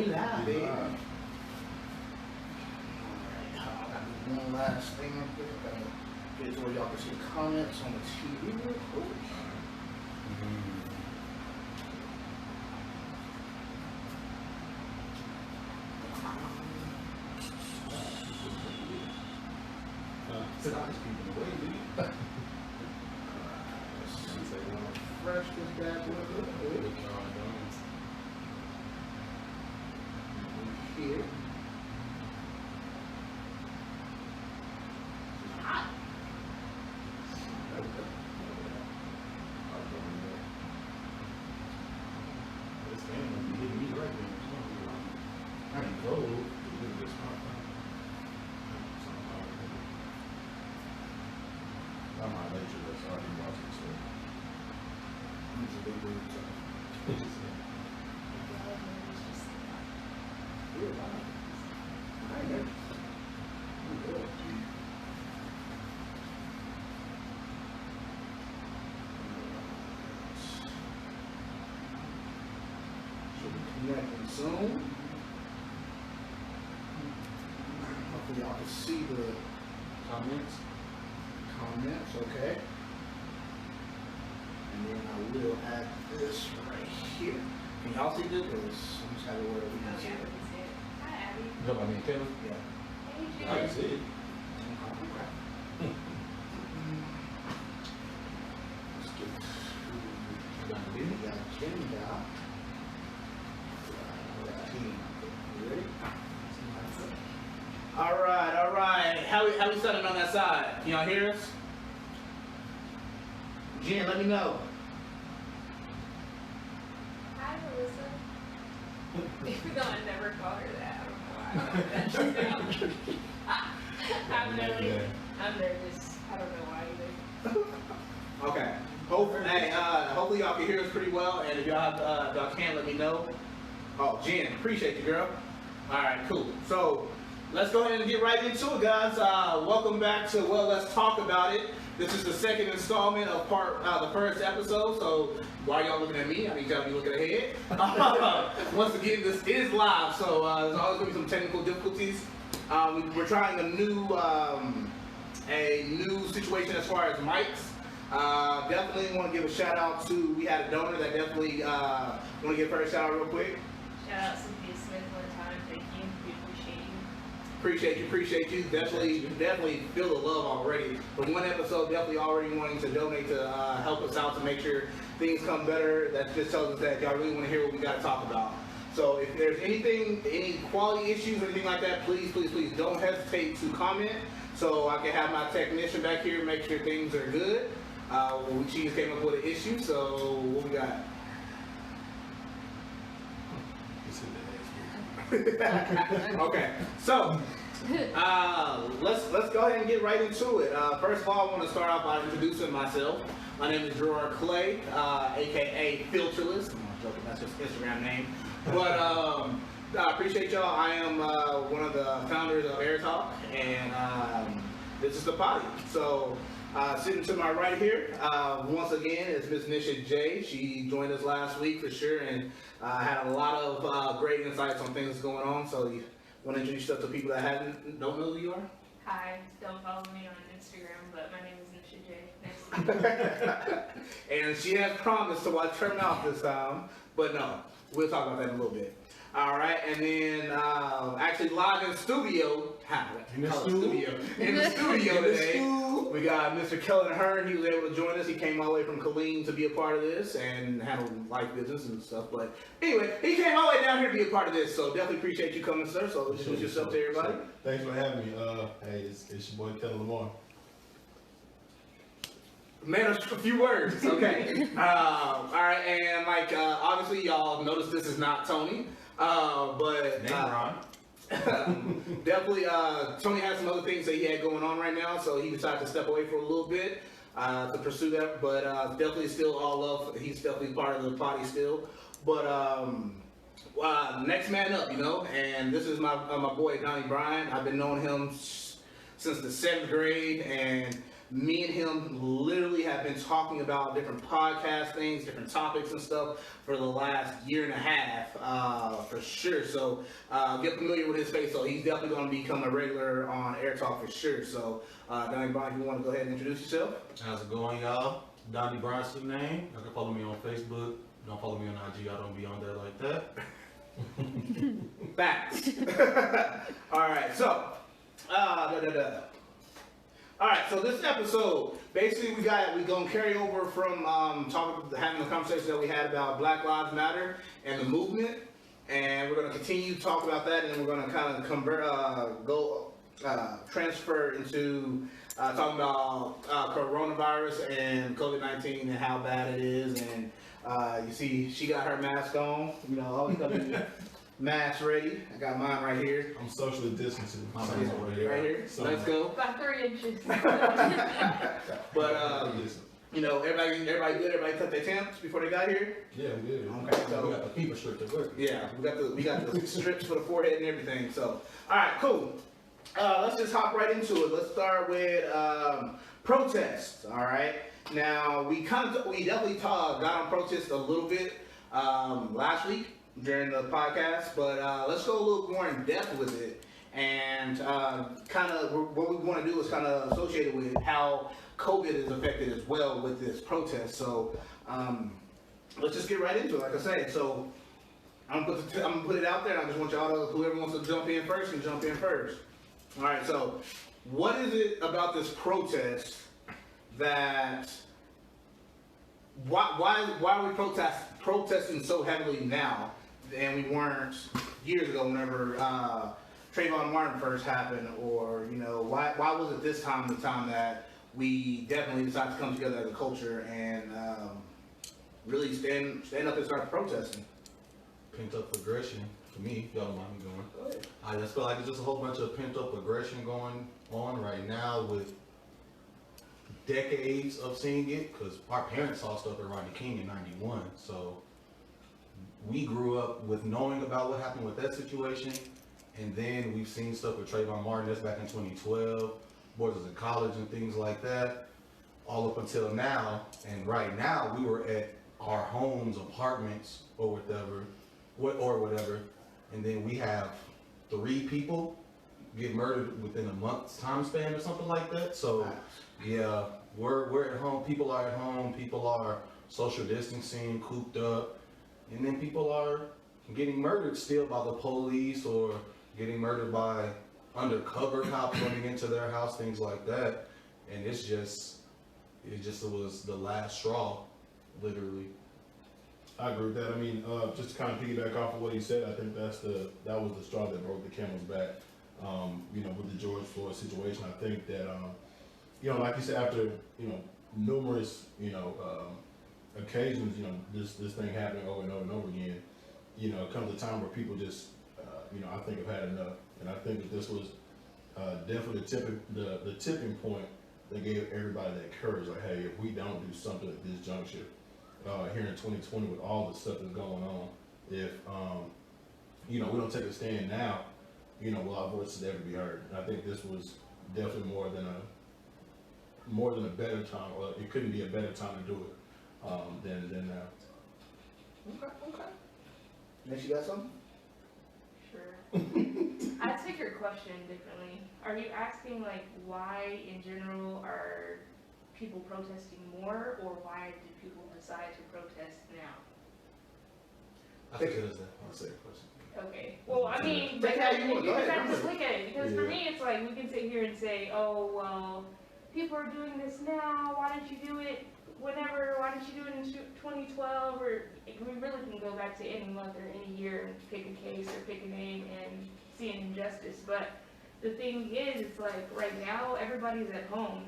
we live, baby. Alright, one last thing real quick. Get to where y'all can see the comments on the TV real quick. Sit down, just keep away, dude. Fresh this bad boy real quick. Here. Hot. This game will be hitting me right there. I ain't cold. I'm not nature, that's already watching, so. It's a big dude, so. Should be connecting soon. Hopefully y'all can see the comments, okay? And then I will add this right here. Can y'all see this? Because I'm just having where we can see it. Hi, Abby. You know about me and Taylor? Yeah. Hey, I can see it. Let's get to the agenda. You ready? All right. How we setting on that side? Can y'all hear us? Jen, let me know. Hi, Melissa. Even though I never call her that, I don't know why. I'm nervous. I don't know why either. Okay. Hopefully y'all can hear us pretty well, and if y'all can't, let me know. Oh, Jen, appreciate you, girl. All right, cool. So let's go ahead and get right into it, guys. Welcome back to Let's Talk About It. This is the second installment of the first episode. So why y'all looking at me? I need y'all to be looking ahead. Once again, this is live, so there's always gonna be some technical difficulties. We're trying a new situation as far as mics. Definitely want to give a shout out to, we had a donor that definitely want to give her a shout out real quick. Shout out Cynthia Smith one time. Thank you. We Appreciate you. Definitely feel the love already. The one episode definitely already wanting to donate to help us out to make sure things come better. That just tells us that y'all really want to hear what we got to talk about. So if there's any quality issues or anything like that, please don't hesitate to comment so I can have my technician back here make sure things are good. She just came up with an issue, so what we got? Okay, so let's go ahead and get right into it. First of all, I want to start off by introducing myself. My name is Gerard Clay, aka Filterless. I'm not joking, that's just Instagram name. But I appreciate y'all. I am one of the founders of Air Talk, and this is the potty. So sitting to my right here, once again, is Miss Nisha J. She joined us last week for sure, and had a lot of great insights on things going on. So you want to introduce yourself to people that don't know who you are? Hi. Don't follow me on Instagram, but my name is Nisha J. Nice to meet you. And she has promised to watch her mouth this time, but no, we'll talk about that in a little bit. All right, and then actually live in studio, in the studio today, we got Mr. Kellen Hearn. He was able to join us. He came all the way from Killeen to be a part of this and handle life business and stuff. But anyway, he came all the way down here to be a part of this. So definitely appreciate you coming, sir. So introduce yourself to everybody. Thanks for having me. Hey, it's your boy Kellen Lamar. Man, a few words, okay. All right, and like obviously y'all notice this is not Tony, but definitely Tony has some other things that he had going on right now, so he decided to step away for a little bit to pursue that. But definitely still all love. He's definitely part of the potty still. But next man up, you know, and this is my boy Donnie Bryan. I've been knowing him since the 7th grade, and Me and him literally have been talking about different podcast things, different topics and stuff for the last year and a half, for sure. So get familiar with his face. So he's definitely going to become a regular on Air Talk for sure. So Donnie Brown, if you want to go ahead and introduce yourself. How's it going, y'all? Donnie Brown's the name. You can follow me on Facebook. Don't follow me on IG. I don't be on there like that. Facts. All right, so all right, so this episode, basically we gonna carry over from having the conversation that we had about Black Lives Matter and the movement, and we're gonna continue to talk about that, and then we're gonna kind of transfer into talking about coronavirus and COVID-19 and how bad it is, and you see, she got her mask on. You know, always got the mask ready. I got mine right here. I'm socially distancing. My Right man's over here. here. So, Let's go. About 3 inches. But you know, everybody good. Everybody took their temps before they got here. Yeah, we did. Okay, so We got the people stripped at work. yeah, we got the strips for the forehead and everything. So, all right, cool. Let's just hop right into it. Let's start with protests. All right. Now we definitely got on protests a little bit last week during the podcast, but let's go a little more in depth with it, and kind of what we want to do is kind of associated with how COVID is affected as well with this protest. So let's just get right into it. Like I say, so I'm gonna put it out there. I just want y'all to, whoever wants to jump in first can jump in first. All right. So what is it about this protest that why are we protesting so heavily now, and we weren't years ago whenever Trayvon Martin first happened, or you know why was it this time the time that we definitely decided to come together as a culture and really stand up and start protesting? Pent up aggression for me. Y'all don't mind me going. Go ahead. I just feel like it's just a whole bunch of pent up aggression going on right now with decades of seeing it, because our parents saw stuff at Rodney King in '91, so we grew up with knowing about what happened with that situation, and then we've seen stuff with Trayvon Martin, that's back in 2012, boys was in college and things like that, all up until now. And right now we were at our homes, apartments, or whatever, and then we have 3 people get murdered within a month's time span or something like that. So yeah, we're at home, people are at home, people are social distancing, cooped up, and then people are getting murdered still by the police or getting murdered by undercover cops running into their house, things like that. And it was the last straw, literally. I agree with that. I mean, just to kind of piggyback off of what he said, I think that was the straw that broke the camel's back. You know, with the George Floyd situation, I think that, you know, like you said, after, you know, numerous, you know, occasions, you know, this thing happening over and over and over again, you know, it comes a time where people just, you know, I think have had enough. And I think that this was definitely the tipping point that gave everybody that courage, like, hey, if we don't do something at this juncture, here in 2020 with all the stuff that's going on, if, you know, we don't take a stand now, you know, will our voices ever be heard? And I think this was definitely more than a better time, or it couldn't be a better time to do it than now. Okay. Next, you got something? Sure. I take your question differently. Are you asking like why in general are people protesting more, or why did people decide to protest now? I think it is that. I'll say a question. Okay. Well, I mean, Take but how you want. you Go just ahead. have to look at it, because for Yeah. me, it's like we can sit here and say, oh, well, people are doing this now. Why didn't you do it whenever? Why didn't you do it in 2012? Or we really can go back to any month or any year and pick a case or pick a name and see an injustice. But the thing is, it's like right now everybody's at home.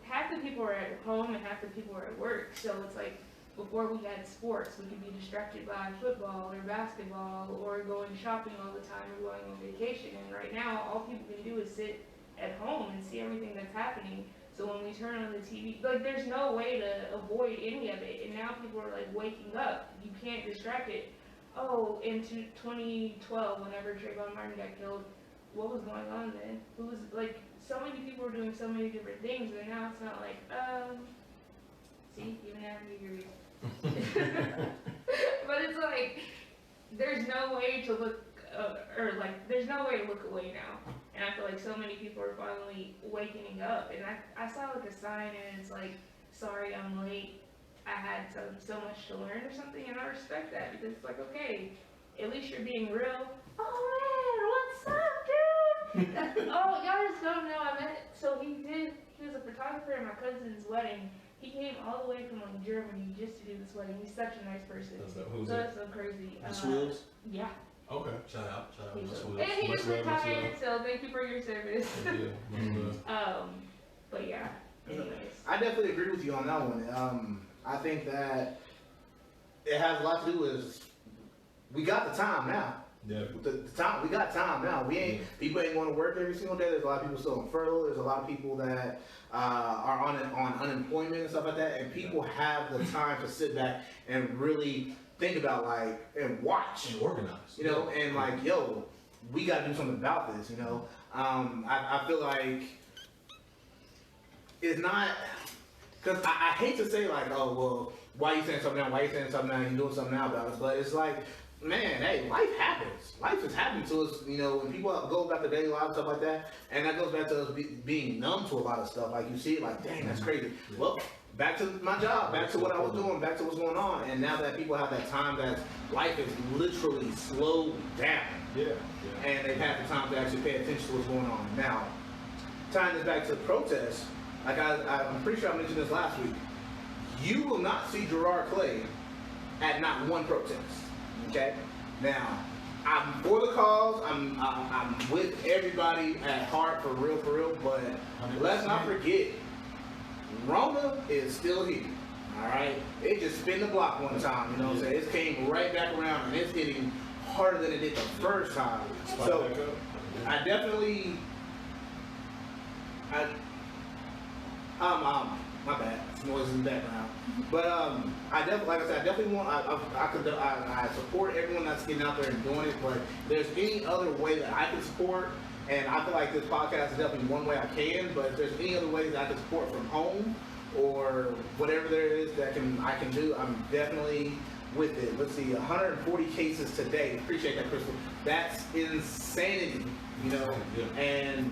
Half the people are at home and half the people are at work. So it's like, before we had sports, we could be distracted by football or basketball or going shopping all the time or going on vacation. And right now, all people can do is sit at home and see everything that's happening. So when we turn on the TV, like there's no way to avoid any of it. And now people are like waking up. You can't distract it. Oh, into 2012, whenever Trayvon Martin got killed, what was going on then? Who was like, so many people were doing so many different things, and now it's not like, see, even after you but it's like, there's no way to look, there's no way to look away now. And I feel like so many people are finally waking up. And I saw like a sign, and it's like, sorry I'm late. I had so much to learn or something, and I respect that because it's like, okay, at least you're being real. Oh man, what's up, dude? Oh, y'all just don't know. He was a photographer at my cousin's wedding. He came all the way from like Germany just to do this wedding. He's such a nice person. Who's That's so crazy. Miss Wills? Yeah. Okay. Shout out, Miss Wills. And he Much just love, much retired, love. so thank you for your service. Yeah. But yeah. Anyways. I definitely agree with you on that one. I think that it has a lot to do with we got the time now. Yeah. The time we got time now. We ain't people ain't going to work every single day. There's a lot of people still on furlough. There's a lot of people that are on unemployment and stuff like that. And people have the time to sit back and really think about and watch And organize. You know, and yo, we got to do something about this. You know, I feel like it's not because I hate to say oh well, why you saying something now? Why you saying something now? You doing something now about it? But it's like, man, hey, life happens. Life is happening to us, you know, when people go about their daily lives and stuff like that. And that goes back to us being numb to a lot of stuff. Like, you see it, dang, that's crazy. Well, back to my job, back to what I was doing, back to what's going on. And now that people have that time, that life is literally slowed down. Yeah. And they've had the time to actually pay attention to what's going on. Now, tying this back to the protests, I'm pretty sure I mentioned this last week. You will not see Gerard Clay at not one protest. Okay. Now, I'm for the cause. I'm with everybody at heart, for real. But let's not forget, Rona is still here. All right. It just spin the block one time. You know what I'm saying? It came right back around, and it's hitting harder than it did the first time. So I definitely, my bad, noise in the background. But I definitely want. I support everyone that's getting out there and doing it. But if there's any other way that I can support, and I feel like this podcast is definitely one way I can. But if there's any other ways that I can support from home or whatever there is that I can do, I'm definitely with it. Let's see, 140 cases today. Appreciate that, Crystal. That's insanity, you know. And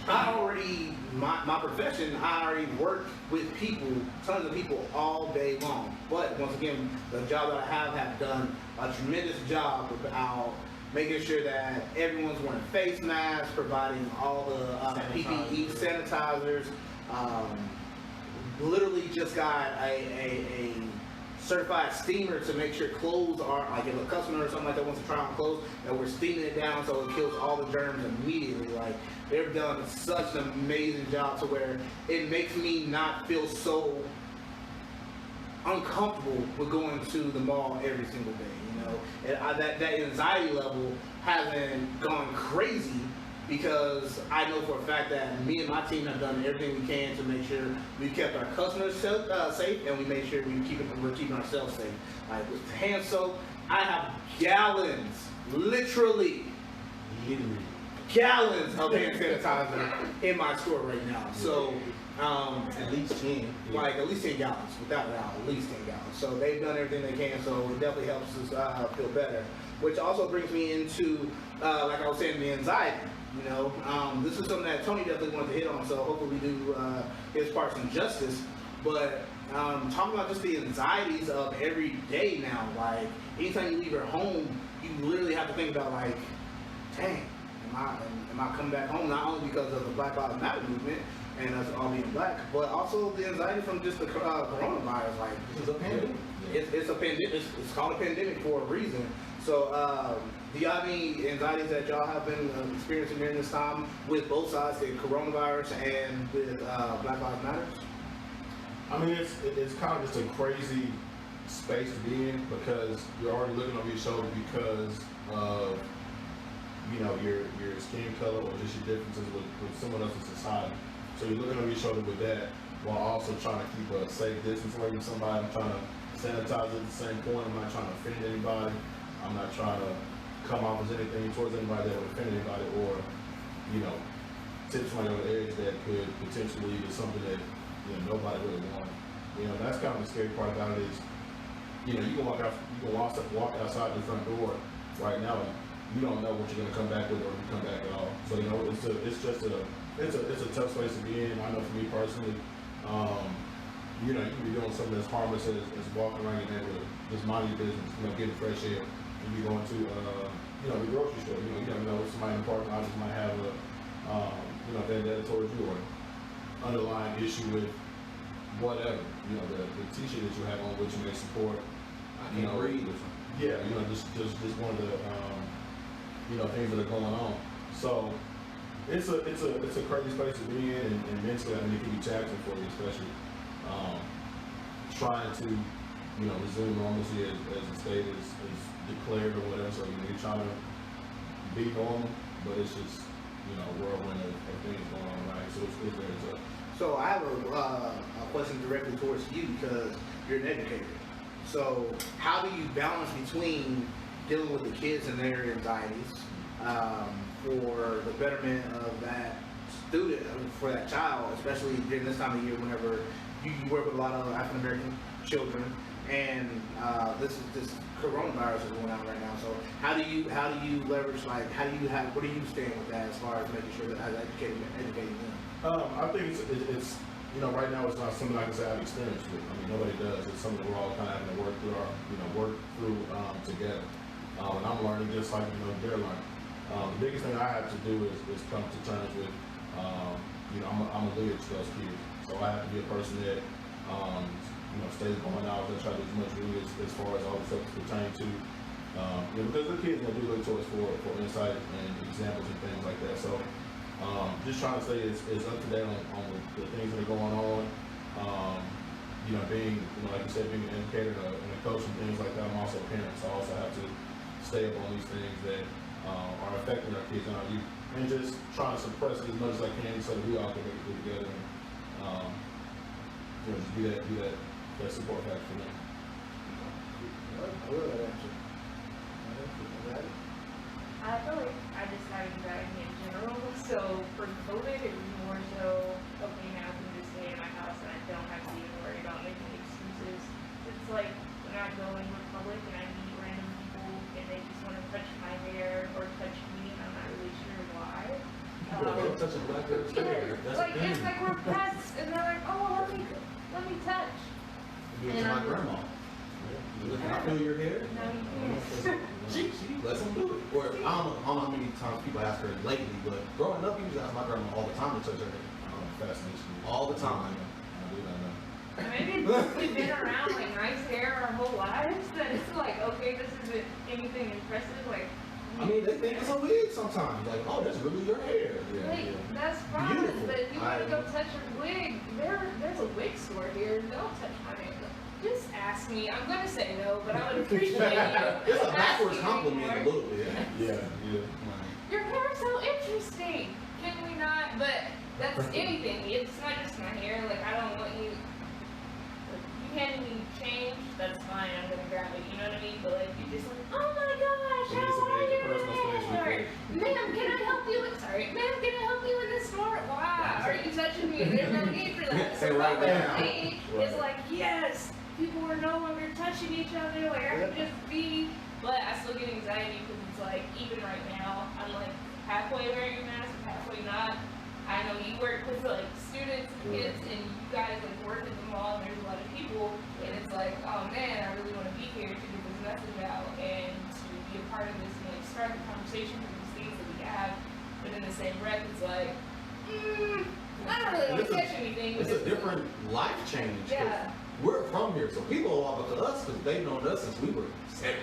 I already, my profession, I already work with people, tons of people all day long. But once again, the job that I have done a tremendous job about making sure that everyone's wearing face masks, providing all the PPE, sanitizers. Literally just got a certified steamer to make sure clothes are, if a customer or something like that wants to try on clothes, that we're steaming it down so it kills all the germs immediately. They've done such an amazing job to where it makes me not feel so uncomfortable with going to the mall every single day, you know. And that anxiety level hasn't gone crazy because I know for a fact that me and my team have done everything we can to make sure we've kept our customers safe, and we made sure we're keeping ourselves safe. With hand soap, I have gallons, literally gallons of hand sanitizer in my store right now. So at least 10. At least 10 gallons, without a doubt, at least 10 gallons. So they've done everything they can, so it definitely helps us feel better. Which also brings me into, like I was saying, the anxiety. You know, this is something that Tony definitely wanted to hit on, so hopefully we do his part some justice. But talking about just the anxieties of every day now, anytime you leave your home, you literally have to think about dang, am I coming back home? Not only because of the Black Lives Matter movement and us all being black, but also the anxiety from just the coronavirus. This is a pandemic. It's a pandemic. It's called a pandemic for a reason. So, do y'all have any anxieties that y'all have been experiencing during this time with both sides, the coronavirus and with Black Lives Matter? I mean, it's kind of just a crazy space to be in because you're already looking over your shoulder because of, you know, your skin color or just your differences with someone else in society. So you're looking over your shoulder with that while also trying to keep a safe distance away from somebody. I'm trying to sanitize at the same point. I'm not trying to offend anybody. I'm not trying to come off as anything towards anybody that would offend anybody or, you know, tip somebody on the edge that could potentially lead to something that, you know, nobody really wanted. You know, that's kind of the scary part about it is, you know, you can walk outside the front door right now and you don't know what you're gonna come back with or if you come back at all. So, you know, it's a tough space to be in. I know for me personally, you know, you can be doing something as harmless as walking around your neighborhood, just minding your business, you know, getting fresh air. You be going to, you know, the grocery store. You know, you never know somebody in the parking lot just might have a, you know, vendetta towards you or underlying issue with whatever. You know, the t-shirt that you have on, which you may support. I can't breathe or something. Yeah, you know, just one of the, you know, things that are going on. So it's a crazy space to be in, and mentally, I mean, it can be taxing for you, especially trying to, you know, resume normalcy as the state is declared or whatever. So, you know, you're trying to be normal, but it's just, you know, a whirlwind of things going on, right? So it's very tough. So I have a question directly towards you because you're an educator. So how do you balance between dealing with the kids and their anxieties for the betterment of that student, for that child, especially during this time of year whenever you work with a lot of African American children, and this coronavirus is going on right now. So how do you leverage, like, what do you stand with that as far as making sure that as educating them? I think it's you know, right now it's not something I can say I've experienced with. I mean, nobody does. It's something we're all kind of having to work through together. And I'm learning just like, you know, they're learning. The biggest thing I have to do is come to terms with, you know, I'm a leader to those kids. So I have to be a person that, you know, stays going out and try to do as much really as far as all the stuff pertaining to, you know, because the kids do look to us for insight and examples and things like that. So just trying to stay as up to date on the things that are going on. You know, being, you know, like you said, being an educator and a coach and things like that. I'm also a parent, so I also have to stay up on these things that are affecting our kids and our youth, and just trying to suppress it as much as I can so that we all can make it through together and, you know, just be that support factor for them. I love that answer. I feel like I just have anxiety in general, so for COVID it was more so, okay, now I can just stay in my house and I don't have to even worry about making excuses. It's like when I go in public and I meet random people and they just want to touch my hair or touch me and I'm not really sure why. Touching black girl's hair. That's Like, it's like we're pets and they're like, oh, let me touch. You do it to my grandma. Can I feel your hair? No, you can't. She lets them do it. Or I don't know how many times people ask her lately, but growing up, you used to ask my grandma all the time to touch her hair. Fascination. All the time. I do not know. Maybe we've been around like nice hair our whole lives that it's like, okay, this isn't anything impressive. Like, I mean, they think it's a wig sometimes. Like, oh, that's really your hair. like that's fine, Beautiful. but if you want to go touch a wig, there's a wig store here. Don't touch my hair. Just ask me. I'm gonna say no, but I would appreciate you. It's a backwards asking me compliment more. a little bit. Yeah. Your hair is so interesting. Can we not? But that's anything. It's not just my hair. Like, I don't want you. Like, you handing me change, that's fine. I'm gonna grab it. You know what I mean? But like, you just like, oh my gosh, It needs to how be are a you? personal space real quick. Ma'am, can I help you? Sorry, ma'am, can I help you in this store? Why are you touching me? There's no need for that. Say right now. Me, it's like, yes, people are no longer touching each other. Like, I can just be. But I still get anxiety because it's like, even right now, I'm like halfway wearing a mask, halfway not. I know you work with like students and kids, and you guys like work at the mall, and there's a lot of people, and it's like, oh man, I really want to be here to get this message out and to be a part of this and like start the conversation with these things that we have. But in the same breath, it's like, I don't really want to touch anything. It's a different life change. 'Cause Yeah. we're from here, so people walk up to us because they've known us since we were 7.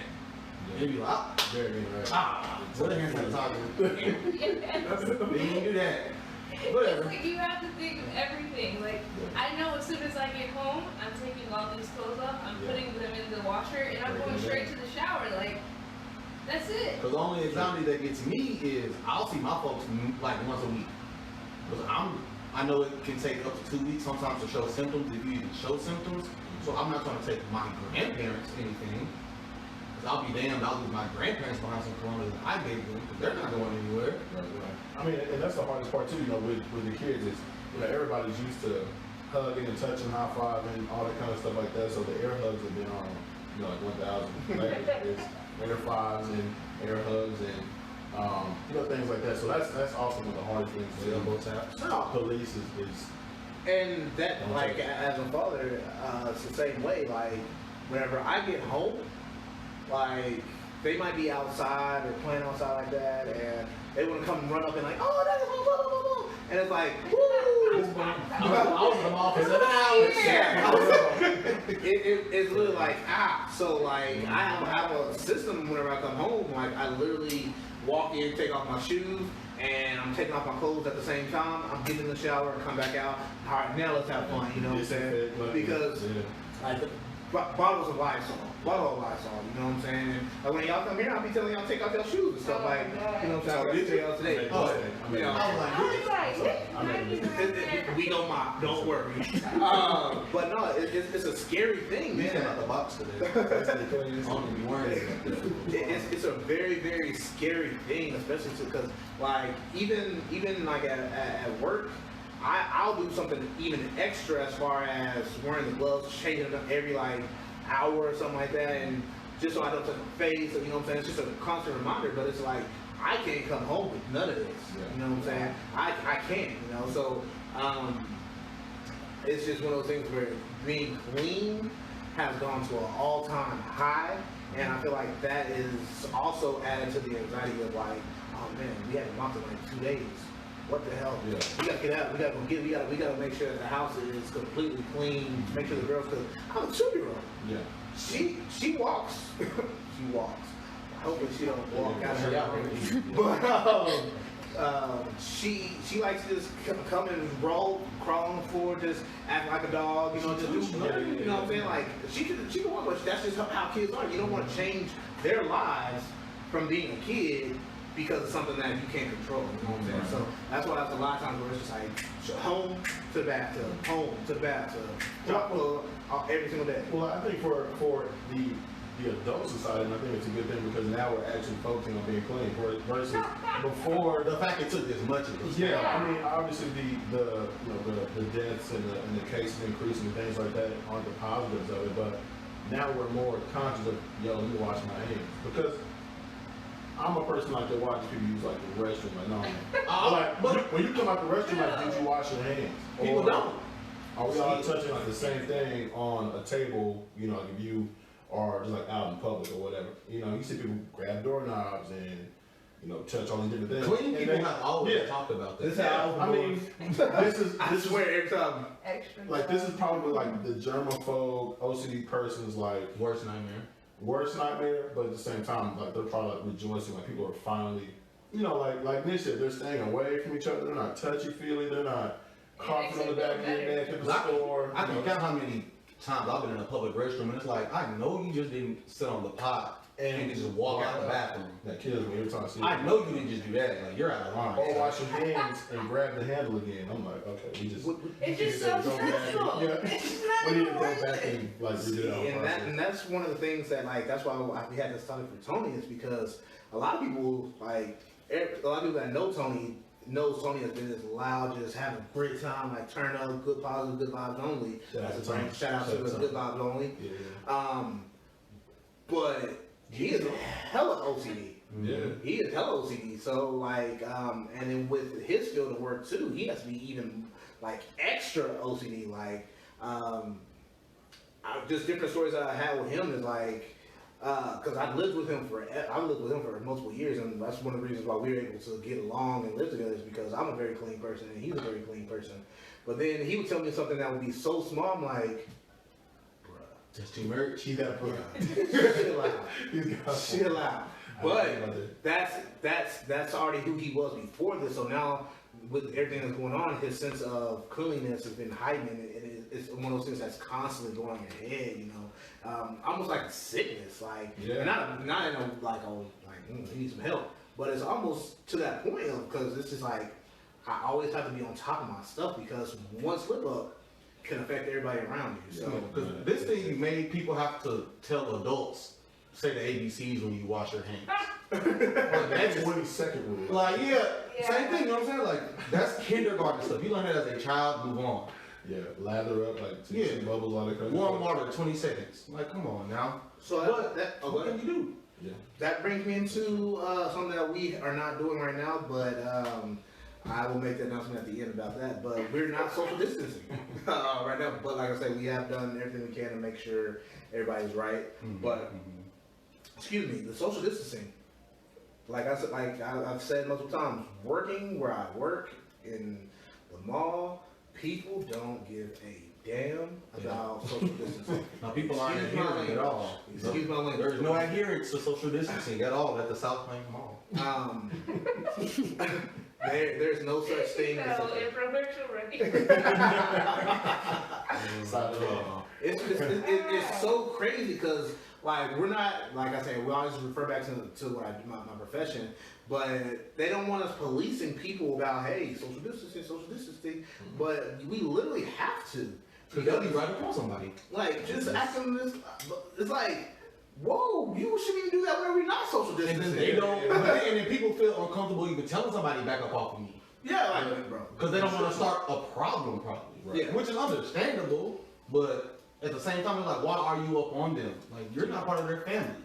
They'd be like, Very interesting. what the hell are you talking about? They didn't do that. It's Whatever. like you have to think of everything. Like, I know as soon as I get home, I'm taking all these clothes off, I'm putting them in the washer, and I'm going straight to the shower. Like, that's it. Because the only anxiety that gets me is I'll see my folks like once a week. Because I know it can take up to 2 weeks sometimes to show symptoms if you even show symptoms. So I'm not trying to take my grandparents anything. 'Cause I'll be damned, I'll leave my grandparents behind some coronas I gave them, because they're not going anywhere. Right. I mean, and that's the hardest part too, you know, with the kids is, you know, everybody's used to hugging and touching, high fiving, all that kind of stuff like that. So the air hugs have been on, you know, like 1,000. Like it's air fives and air hugs and, you know, things like that. So that's also one of the hardest things. The elbow taps. No. Police is And that, like, as a father, it's the same way. Like, whenever I get home, like, they might be outside or playing outside like that, and they want to come run up and like, oh, that's blah, blah, blah, blah. And it's like, woo! I was in the office 7 hours. Yeah. It's literally like, So, like, I have a system whenever I come home. Like, I literally walk in, take off my shoes, and I'm taking off my clothes at the same time. I'm getting in the shower and come back out. All right, now let's have fun, you know what I'm saying? Because, like, bottles of Lysol, you know what I'm saying? Like, when y'all come here, I'll be telling y'all to take off your shoes and stuff, like, you know what I'm saying? I'll tell y'all today. But, you know, we don't mop, don't worry. But no, it's a scary thing, man. Out the box today. It's a very, very scary thing, especially because, like, even like at work, I'll do something even extra as far as wearing the gloves, changing them every like hour or something like that, and just so I don't touch my face, you know what I'm saying? It's just a constant reminder, but it's like, I can't come home with none of this, you know what I'm saying? I can't, you know, so it's just one of those things where being clean has gone to an all-time high, and I feel like that is also added to the anxiety of like, oh man, we haven't mopped in like 2 days. What the hell? Yeah. We gotta get out. We gotta make sure that the house is completely clean. Make sure the girls, because I'm a 2-year-old. Yeah. She walks. She walks. Hopefully she don't walk out of her house. But she likes to just come and roll, crawl on the floor, just act like a dog. You know, just do. You know what I'm saying? Like she can walk, but that's just how kids are. You don't want to change their lives from being a kid because of something that you can't control, you know what I'm saying? So that's why there's a lot of times where it's just like home to the bathtub, home to the bathtub, every single day. Well, I think for the adult society, I think it's a good thing because now we're actually focusing on being clean versus before. The fact it took this much of this. Yeah, I mean, obviously the deaths and the cases increasing and things like that aren't the positives of it, but now we're more conscious of, yo, let me wash my hands, because I'm a person like that watches people use like the restroom. Like, no, like when you come out the restroom, like, did you wash your hands? People don't. Are we all touching like the same thing on a table? You know, like if you are just like out in public or whatever. You know, you see people grab doorknobs and, you know, touch all these different things. Clean people have always talked about this. I mean, I swear every time. Like this is probably like the germaphobe OCD person's like Worst nightmare. But at the same time, like they're probably like rejoicing, like people are finally, you know, like Nick said, they're staying away from each other. They're not touchy-feely. They're not coughing on the back of your neck at the store. I can count how many times I've been in a public restroom and it's like, I know you just didn't sit on the pot and just walk out the bathroom. That kills me every time I see it. I know you didn't just do that. Like, you're out of line. Or wash your hands and grab the handle again. I'm like, okay, we just. It's just so stressful. We need to go back and like redo it. And that's one of the things that, like, that's why we had this topic for Tony, is because a lot of people, like, a lot of people that know Tony knows Tony has been this loud, just having a great time, like turn up, good positive, good vibes only. Shout out to the good vibes only. Yeah. But he is hella OCD. Yeah. He is hella OCD. So like, and then with his field of work too, he has to be even like extra OCD. Like, just different stories that I had with him is like, because I've lived with him for multiple years, and that's one of the reasons why we were able to get along and live together, is because I'm a very clean person and he's a very clean person. But then he would tell me something that would be so small, I'm like, bruh, Just too merch. He got to put chill out. But that's already who he was before this. So now with everything that's going on, his sense of cleanliness has been heightened, and it's one of those things that's constantly going on in your head. You know, almost like a sickness, like not in a like he needs some help, but it's almost to that point because it's just like I always have to be on top of my stuff because one slip up can affect everybody around you. So because this thing made people have to tell adults say the ABCs when you wash your hands. That's 20-second rule. Like, yeah, Yeah. same thing, you know what I'm saying? Like, that's kindergarten stuff. You learn that as a child, move on. Yeah, lather up, like, Yeah. see bubbles, all that kind of Warm stuff. water, 20 seconds. Like, come on now. So What can you do? Yeah. that brings me into something that we are not doing right now, but I will make the announcement at the end about that. But we're not social distancing right now. But like I said, we have done everything we can to make sure everybody's right. But excuse me, the social distancing. Like I said, I've said multiple times, working where I work in the mall, people don't give a damn about social distancing. Now, people aren't Excuse my adhering at all. Excuse my language. There's no adherence to social distancing at all at the South Plains Mall. There's no such thing as So, a infomercial ready. It's so crazy because like we're not, like I say, we always refer back to what I do, my profession, but they don't want us policing people about, hey, social distancing, but we literally have to. Because they'll be right upon somebody. Like, just asking this, it's like, whoa, you shouldn't even do that whenever you're not social And distancing. then they don't, and then people feel uncomfortable even telling somebody back up off of me. Yeah, like, bro. Because they don't want to start a problem probably. Right. Yeah. Which is understandable, but at the same time, it's like, why are you up on them? Like, you're not part of their family.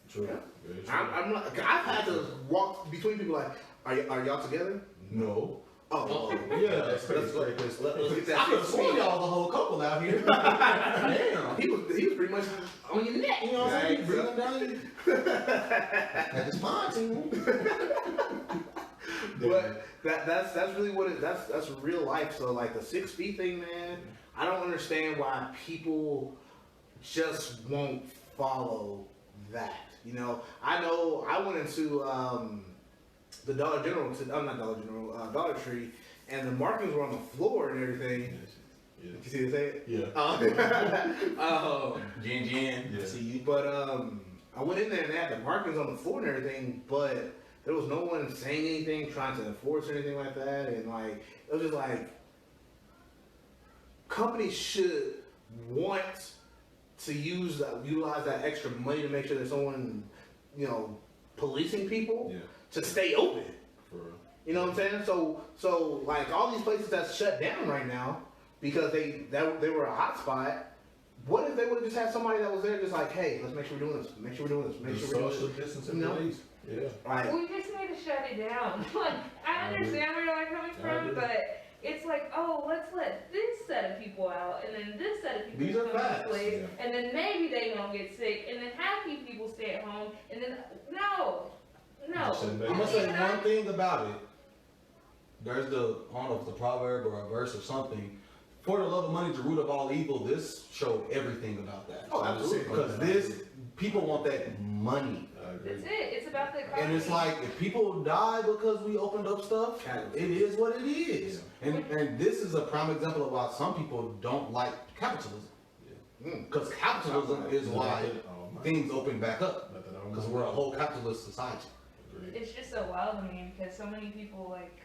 True. Yeah. Very true. I'm not, I've had to walk between people like, are y'all together? No. Oh, Yeah, That's let's pretty get I that could have sworn y'all was a whole couple out here. Damn. He was pretty much on your neck. You know what I'm saying? Right, Bring so- them down here. At the spine team. But that's really what that's real life. So like the 6 feet thing, man, I don't understand why people just won't follow that. You know I went into the Dollar General, not Dollar General, Dollar Tree, and the markings were on the floor and everything. Yeah. Did you see this? Say it? Yeah. Jen, Yeah. I see you. But I went in there and they had the markings on the floor and everything, but there was no one saying anything, trying to enforce or anything like that, and like it was just like companies should want to utilize that extra money to make sure there's someone, policing people Yeah. to stay open. For real. You know what I'm saying? So like all these places that's shut down right now because they were a hot spot. What if they would have just had somebody that was there just like, hey, let's make sure we're doing this, make sure we're doing this, make sure we're Social doing this. distancing No. police. Yeah. Like, We just need to shut it down. Like, I understand where you're coming I from, agree. but it's like, oh, let's let this set of people out, and then this set of people These are come to facts, this place, yeah. and then maybe they won't get sick, and then half these people stay at home, and then no. Just sitting back. I'm gonna say one thing about it. There's I don't know if it's a proverb or a verse or something. For the love of money is the root of all evil. This showed everything about that. Oh, absolutely. Because people want that money. I agree. That's it. It's about the economy. And it's like, if people die because we opened up stuff, it is what it is. And this is a prime example of why some people don't like capitalism. Because capitalism is why things open back up. Because we're a whole capitalist society. Agreed. It's just so wild to me because so many people like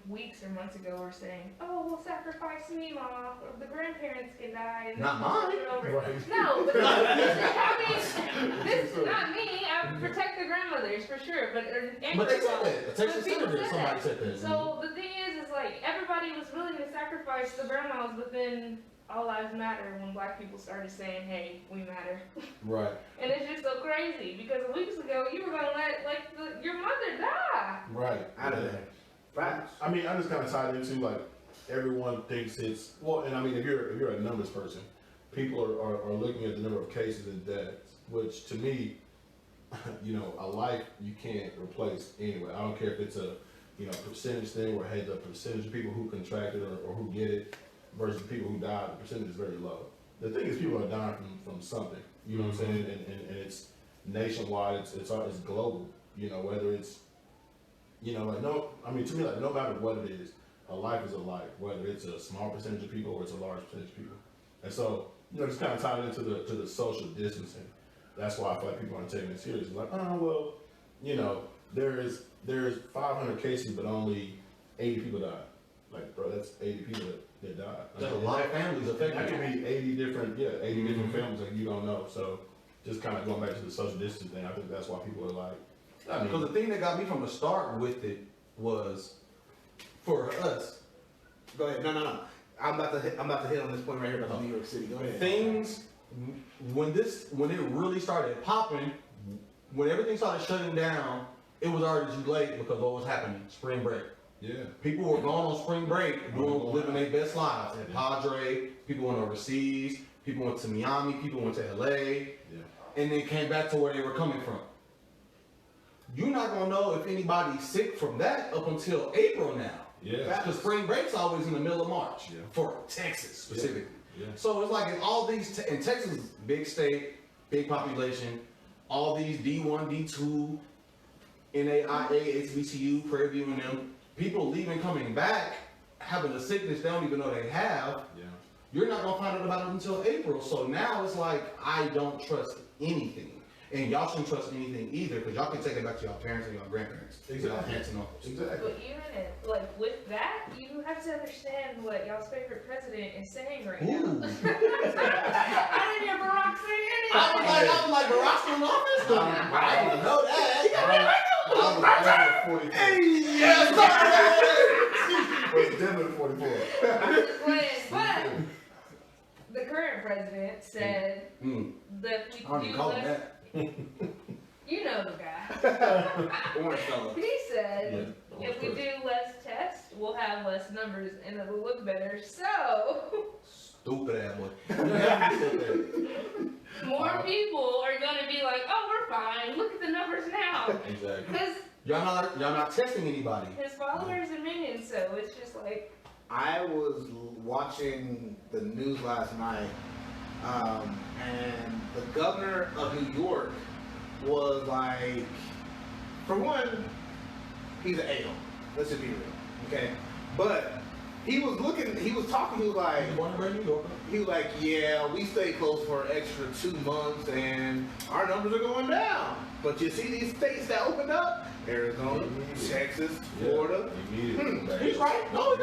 weeks or months ago were saying, "Oh, we'll sacrifice me, Mom. Or the grandparents can die." And Not then we'll mine. flip it over." Right. No, but this is not me. I protect the grandmothers for sure, but But they said that. A Texas But people senator, said somebody that. said that. So the thing is like everybody was willing to sacrifice the grandmas, but then all lives matter when black people started saying, "Hey, we matter." Right. And it's just so crazy because weeks ago you were gonna let your mother die. Right. out of there. Facts. I mean, I just kind of tied into like everyone thinks it's well, and I mean, if you're a numbers person, people are looking at the number of cases and deaths, which to me, a life you can't replace anyway. I don't care if it's a percentage thing where hey, the percentage of people who contracted or who get it versus people who died, the percentage is very low. The thing is, people are dying from something. You know what I'm saying? And it's nationwide. It's global. Whether it's to me, like, no matter what it is, a life is a life, whether it's a small percentage of people or it's a large percentage of people. And so, just kind of tied into the social distancing. That's why I feel like people aren't taking it serious. It's like, oh, well, there's 500 cases, but only 80 people died. Like, bro, that's 80 people that died. There's a lot of families That affected. could be 80 different families that you don't know. So, just kind of going back to the social distance thing, I think that's why people are like, I Because mean, the thing that got me from the start with it was, for us, Go ahead. No. I'm about to hit on this point right here about New York City. Go ahead. things, when it really started popping, when everything started shutting down, it was already too late because what was happening? Spring break. yeah, People were going on spring break, living their best lives. At Padre, people went overseas, people went to Miami, people went to LA, yeah, and then came back to where they were coming from. You're not gonna know if anybody's sick from that up until April now. yeah, Because spring break's always in the middle of March, Yeah. for Texas specifically. yeah. So it's like in all these, in Texas, big state, big population, all these D1, D2, NAIA, HBCU, Prairie View and them, people leaving, coming back, having a sickness they don't even know they have, Yeah. you're not gonna find out about it until April. So now it's like, I don't trust anything. And y'all shouldn't trust anything either, because y'all can take it back to y'all parents and your grandparents. Exactly. Y'all aunts and uncles. Exactly. But even like with that, you have to understand what y'all's favorite president is saying right now. Ooh. I didn't hear Barack say anything. I was like, Barack's in office? I didn't know that. I was definitely 44. Hey, yes, sir. Was definitely 44. I'm just playing, but the current president said Mm, that we I already do called him less. that. You know the guy. Orange fella. He said Yeah, if we do less tests, we'll have less numbers and it'll look better. So Stupid ass boy. more people are gonna be like, oh, we're fine. Look at the numbers now. Exactly. Because Y'all not testing anybody. his followers are minions, so it's just like, I was watching the news last night, and the governor of New York was like, for one, he's an a-hole. Let's just be real, okay? But he was talking, he was like, Born and bred New Yorker. he was like, yeah, we stay closed for an extra 2 months and our numbers are going down. But you see these states that opened up? Arizona, Texas, Florida. He's right. No, he's right. No,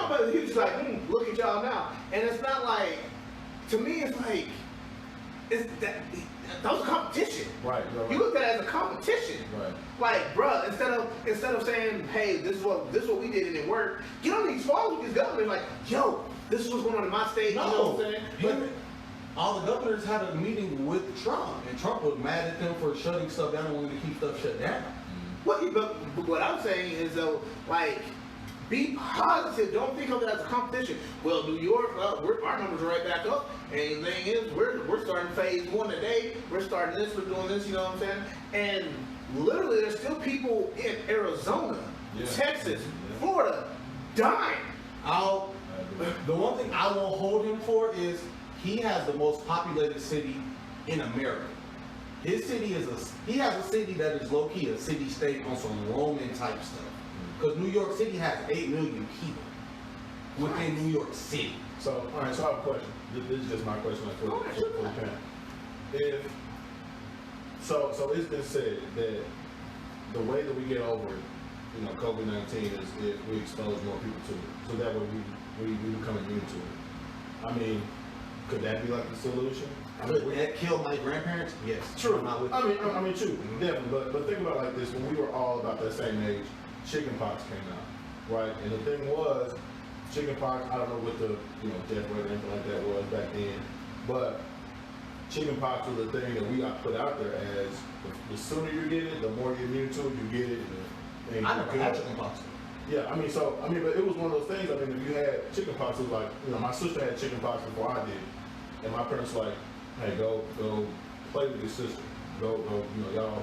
but he was like, look at y'all now. And it's not like, to me, it's like, that was competition. Right, You look at it as a competition. Right. Like, bruh, instead of saying, hey, this is what we did and it worked, get on these phones with these governors like, yo, this is what's going on in my state. No. You know what I'm saying? But all the governors had a meeting with Trump, and Trump was mad at them for shutting stuff down and wanting to keep stuff shut down. But what I'm saying is though, like, be positive. Don't think of it as a competition. Well, New York, our numbers are right back up. And the thing is, we're starting phase 1 today. We're starting this. We're doing this. You know what I'm saying? And literally, there's still people in Arizona, Texas, Florida, dying. The one thing I won't hold him for is he has the most populated city in America. His city he has a city that is low-key a city-state on some Roman type stuff. Because New York City has 8 million people within New York City. So, all right, so I have a question. This is just my question for the parent. So it's been said that the way that we get over, COVID-19 is if we expose more people to it. So that way we become immune to it. I mean, could that be like the solution? Would that kill my grandparents? Yes. True. I'm not with I mean, true, definitely. But think about it like this: when we were all about that same age, chickenpox came out, right? And the thing was, chickenpox. I don't know what the death rate or anything like that was back then, but chickenpox was the thing that we got put out there as the sooner you get it, the more you're immune to it, you get it. And I never had chickenpox. Yeah, but it was one of those things. I mean, if you had chickenpox, it was like, my sister had chickenpox before I did, and my parents were like, hey, go play with your sister, y'all,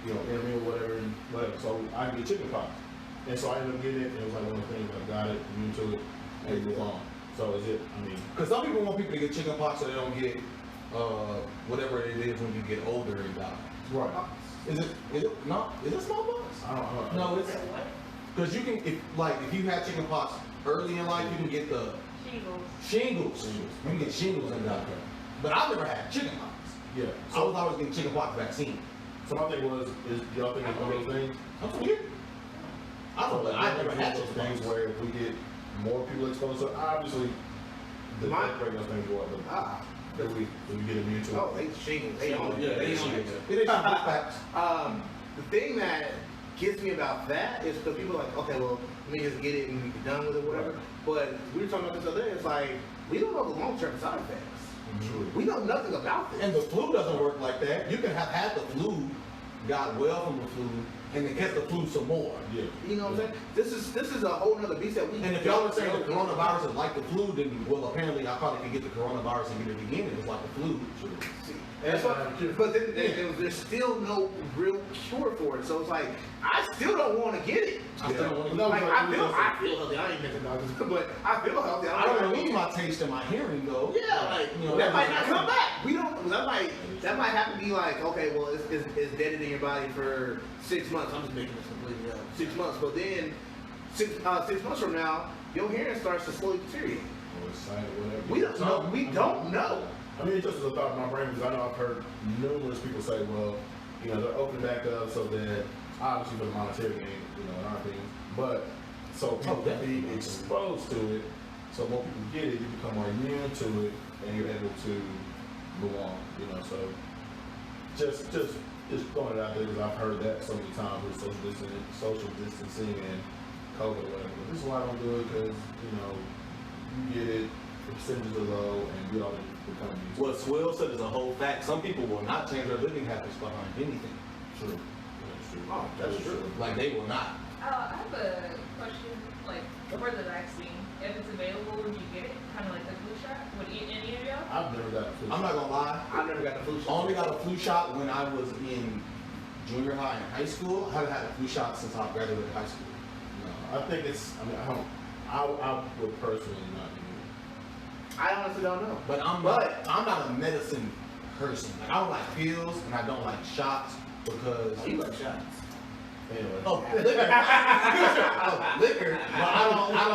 interview whatever. So I get chickenpox, and so I ended up getting it, and it was like one of the things, I got it, immune to it, and move on. So is it? Because some people want people to get chickenpox so they don't get whatever it is when you get older and die. Right. Is it not? Is it smallpox? I don't No, it's because you can if you had chickenpox early in life, you can get the shingles. You can get shingles and die. But I've never had chickenpox. Yeah. I was always getting chickenpox vaccine. So my thing was, y'all think it's one of those things? I'm from here. I never had those chickenpox. things where if we get more people exposed, so obviously the death rate of those things go up. Do we get immune to it? Oh, they shingles. They on it. Yeah, they on it. It is facts. The thing that gets me about that is because people are like, okay, well, let me just get it and be done with it, whatever. But we were talking about this other day. It's like we don't know the long-term side effects. True. We know nothing about this. And the flu doesn't work like that. You can have had the flu, got well from the flu, and then catch the flu some more. Yeah. You know what I'm saying? This is a whole nother beast that we. And if y'all are saying the coronavirus is like the flu, then well, apparently I probably could get the coronavirus and get it again. It was like the flu. That's what, but then there's still no real cure for it. So it's like I still don't want to get it. I still don't want to. No, Like but I feel healthy. I ain't mentioned doctors, but I feel healthy. I don't lose my taste and my hearing though. Yeah, like You know, that might not come back. We don't. That might have to be like, okay, well, it's dead in your body for 6 months. I'm just making this completely up. 6 months, but then 6 months from now, your hearing starts to slowly deteriorate. Or it's silent, whatever. We don't know. We don't know. I mean, it just as a thought in my brain because I know I've heard numerous people say, well, you know, they're opening back up so that obviously for the monetary gain, you know, in our opinion, but so people can be exposed to it. So more people get it, you become more immune to it, and you're able to move on. You know, so just throwing it out there because I've heard that so many times with social distancing and COVID or whatever. But this is why I don't do it because you know you get it, the percentages are low, and we all become used to it. What Swell said is a whole fact. Some people will not change their living habits behind anything. True. That's true. Oh, that's true. Like they will not. I have a question, like, for the vaccine. If it's available, would you get it? Kind of like the flu shot? Would any of y'all? I've never got a flu I'm not gonna lie. I never got the flu I shot. only got a flu shot when I was in junior high and high school. I haven't had a flu shot since I graduated high school. No, I think it's. I mean, I would personally not do it. I honestly don't know. But I'm not a medicine person. Like I don't like pills and I don't like shots because You like shots. Anyway. oh liquor. Oh, liquor. But I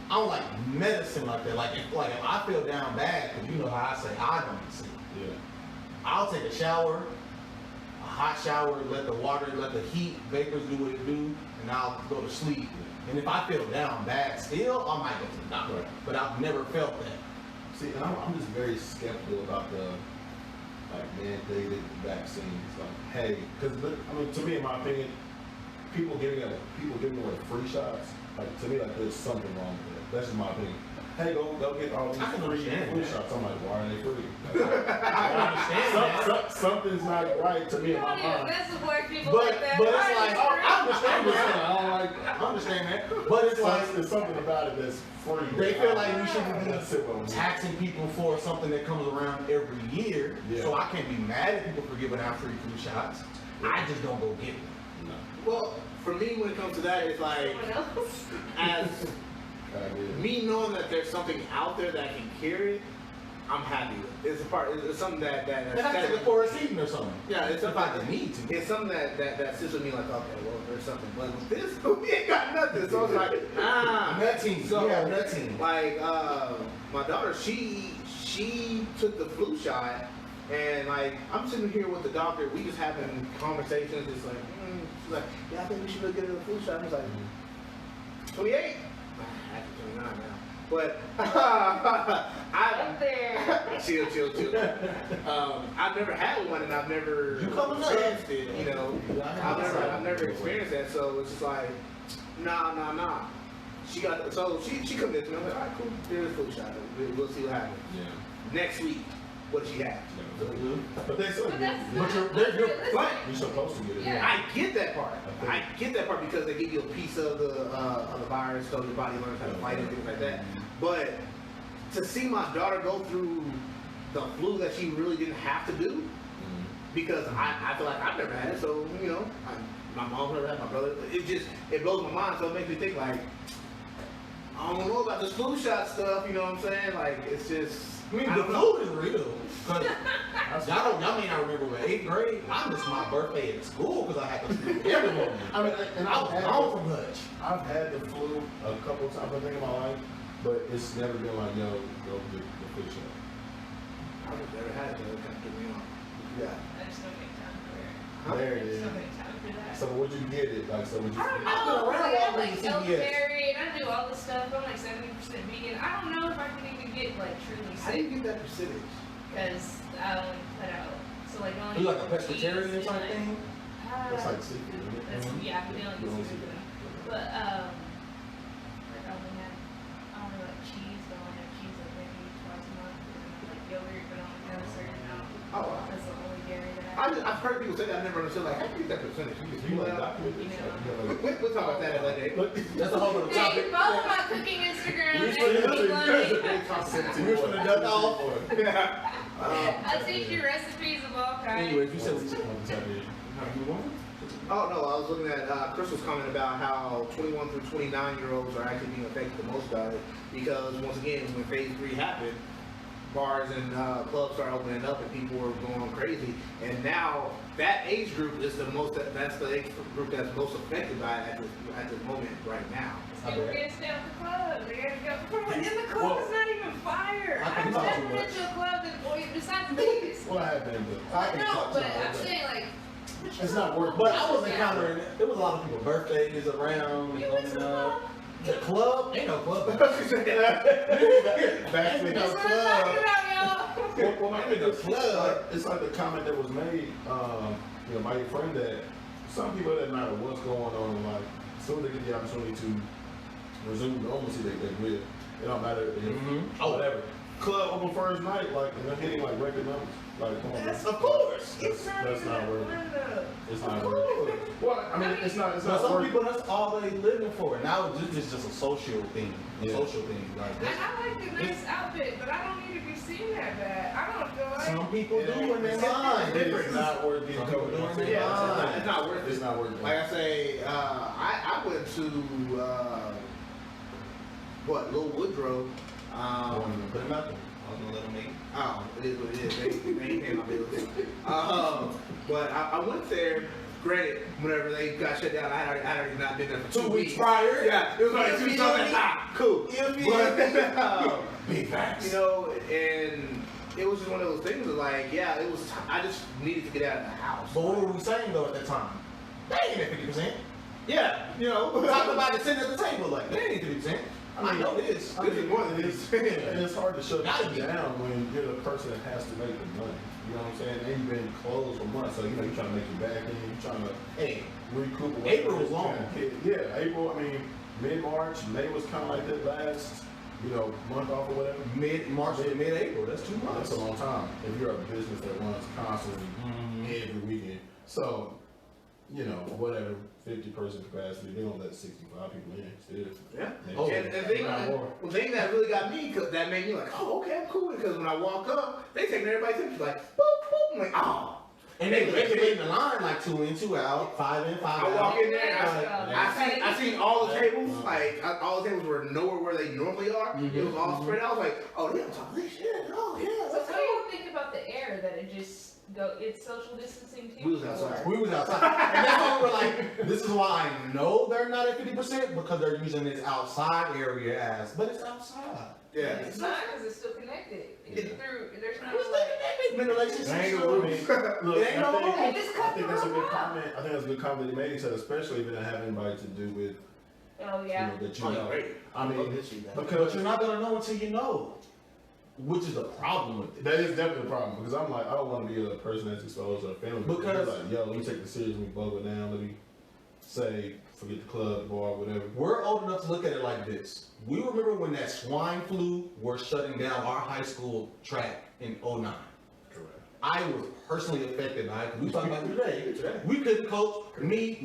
don't like medicine like that. Like if I feel down bad, because you know how I say I don't see. Yeah. I'll take a shower, a hot shower, let the heat vapors do what it do, and I'll go to sleep. And if I feel down bad still, I might go to the doctor. Right. But I've never felt that. See, and I'm just very skeptical about the mandated vaccines. Like, hey, because I mean, to me, in my opinion, people giving away free shots. Like to me, like there's something wrong with it. That's just my opinion. Hey, go get all these I can free understand flu that. shots. I'm like, why are they free? I can understand that. Something's not right to me You in my don't even mind. mess with black people But like that. it's Why like is I it understand free? that. I don't like. I understand that. But it's like There's something about it that's free. they feel like we shouldn't That's it, what I'm be saying. taxing people for something that comes around every year. Yeah. So I can't be mad at people for giving out free flu shots. I just don't go get them. No, Well, for me, when it comes to that, it's like Someone else? as I get it. me knowing that there's something out there that can cure it, I'm happy with. It's something that And I take it for a season or something. yeah, it's If something I need to. It's something that sits with me like, okay, well, there's something. But with this, we ain't got nothing. So it's like, Nutting. So, Yeah, nutting. like, my daughter, she took the flu shot, and like, I'm sitting here with the doctor. We just having conversations. It's like, she's like, yeah, I think we should go get her the flu shot. I was like, 28. Actually 29 now. But Up there. chill. I've never had one, and I've never You coming up. experienced it. You know, I've never experienced that. So it's just like, nah. She convinced me. I'm like, all right, cool. Here's a flu shot. We'll see what happens. Yeah. Next week, what does she have? But they still But that's But not you're realistic. But you're supposed to get it. Yeah. I get that part. I get that part because they give you a piece of the virus, so your body learns how to fight and things like that. But to see my daughter go through the flu that she really didn't have to do, because I feel like I've never had it, so you know, my mom never had, my brother. It blows my mind. So it makes me think like, I don't know about this flu shot stuff. You know what I'm saying? Like it's just. I mean, I the don't know. flu is real. 'Cause y'all may not remember when 8th grade, I missed my birthday at school because I had the flu every morning. I mean, and I was gone from lunch. I've had the flu a couple times I think in my life, but it's never been like, yo, go get the flu shot. I've never had it. So it kind of threw me off. Yeah. I just don't make time for it. There I it just is. don't make time for that. So would you get it? Like, so would you? I don't I've been know. around Like, I'm Walgreens like and CVS. elderberry, and I do all this stuff. I'm like 70% vegan. I don't know if I can even get like truly How do you sick. get that percentage? Because I only put out, so like only. You like a pescatarian or cheese and, something? That's like seafood, isn't it? That's, yeah, we don't You don't use see seafood. But, like I only like cheese, but I only have cheese like maybe twice a month. And like yogurt, but I only have a certain amount. Oh, wow. That's the only dairy that I have. I've heard people say that. I never understood. Like, how do you get that percentage? You just You pull like it out. document this? You know. Like, you have like- We'll talk about that another day. Look, That's a whole other Hey, topic. follow my cooking Instagram. We at should Cooking literally Lunch. We're gonna duck off. Or... I teach you recipes of all kinds. Anyways, you said what you want? Oh no, I was looking at Crystal's comment about how 21 through 29-year-olds are actually being affected the most by it because once again, when phase 3 happened, bars and clubs started opening up and people were going crazy. And now that age group is the most. That's the age group that's most affected by it at this moment right now. People get to stay at the club. They gotta go. And the club is not even fire. I can I've talk never too been much. to a club that, well, besides Vegas. Well, I have been, but I can No, talk but to I'm you. saying like. it's not worth. But I was encountering, there was a lot of people birthdays around. You went to the club? The club? Ain't no club. Back Back to Ain't no That's what I'm talking club. about, y'all. Well, I'm in the club. it's like the comment that was made, you know, my friend that some people that matter what's going on in life, as soon as they get the opportunity to resume normalcy, they will. It don't matter if, whatever. Club open first night, like, and they're hitting like record numbers. Like, come on. Yes, of course. That's not worth it. It's not Of worth course. it. Well, I mean, it's not But worth some it. people, that's all they living for. Now it's just a social thing. A Yeah. social thing. Like And that's, I like the nice outfit, but I don't need to be seen that bad. I don't feel like. some people Yeah. do in their mind. It is not worth getting Some people covered. doing it. Yeah, it's not worth it. It's not worth it. Like I say, I went to Little Woodrow. I won't even put him out there. I was gonna let him make it. Oh, it is what it is. They ain't paying my bills. But I went there. Granted, whenever they got shut down, I had already not been there for 2 weeks. prior. Yeah, it was like 2 weeks. I was like, cool. But, Big facts. you know, and it was just one of those things of like, yeah, it was. I just needed to get out of the house. But what were we saying though at that time? They ain't at 50%. Yeah, you know, Talk about it sitting at the table like, they ain't 50%. I know this. This is more than It's, this. and it's hard to shut Gotta you be. down when you're the person that has to make the money. You know what I'm saying? And you've been closed for months, so you know you're trying to make your back end, you're trying to Hey, recoup. April was long. Yeah, April. I mean, mid-March, May was kind of like the last, you know, month off or whatever. mid-March to mid-April. That's 2 months. That's a long time if you're a business that runs constantly Mhm. every weekend. So, you know, whatever, 50-person capacity, they don't let 65 people in still. Yeah. Maybe Oh, And the thing, the thing that really got me, that made me like, oh, okay, I'm cool. Because when I walk up, they taking everybody's temperature like, boop, boop. I'm like, oh. And they regulating the line like 2 in, 2 out, 5 in, 5 out. I walk in there, Yeah. I seen all the tables, like, all the tables were nowhere where they normally are. It was all spread out. I was like, oh, they on top of this shit. Oh, yeah. So what do you think about the air that it just it's social distancing too? We was outside. We was outside. And that's why we were like, this is why I know they're not at 50% because they're using this outside area as, but it's outside. Yeah. It's not because it's still connected. It's through. There's no Who's like. looking at relationships? There ain't no I rules. mean, look, It ain't no I They just think, cut I think the that's a room good out. comment. I think that's a good comment that he made. He said, especially if it doesn't have anybody to do with, Oh you yeah. know, that you Oh, know. great. I mean, But because you're not gonna know until you know, which is the problem with it. that is definitely a problem. Because I'm like, I don't want to be a person that's exposed to a family. Because- like, yo, let me take this serious, let me bubble it down, let me say, forget the club, bar, whatever. We're old enough to look at it like this. We remember when that swine flu were shutting down our high school track in '09. Correct. I was personally affected by it. We talking about it today. We couldn't coach. Me,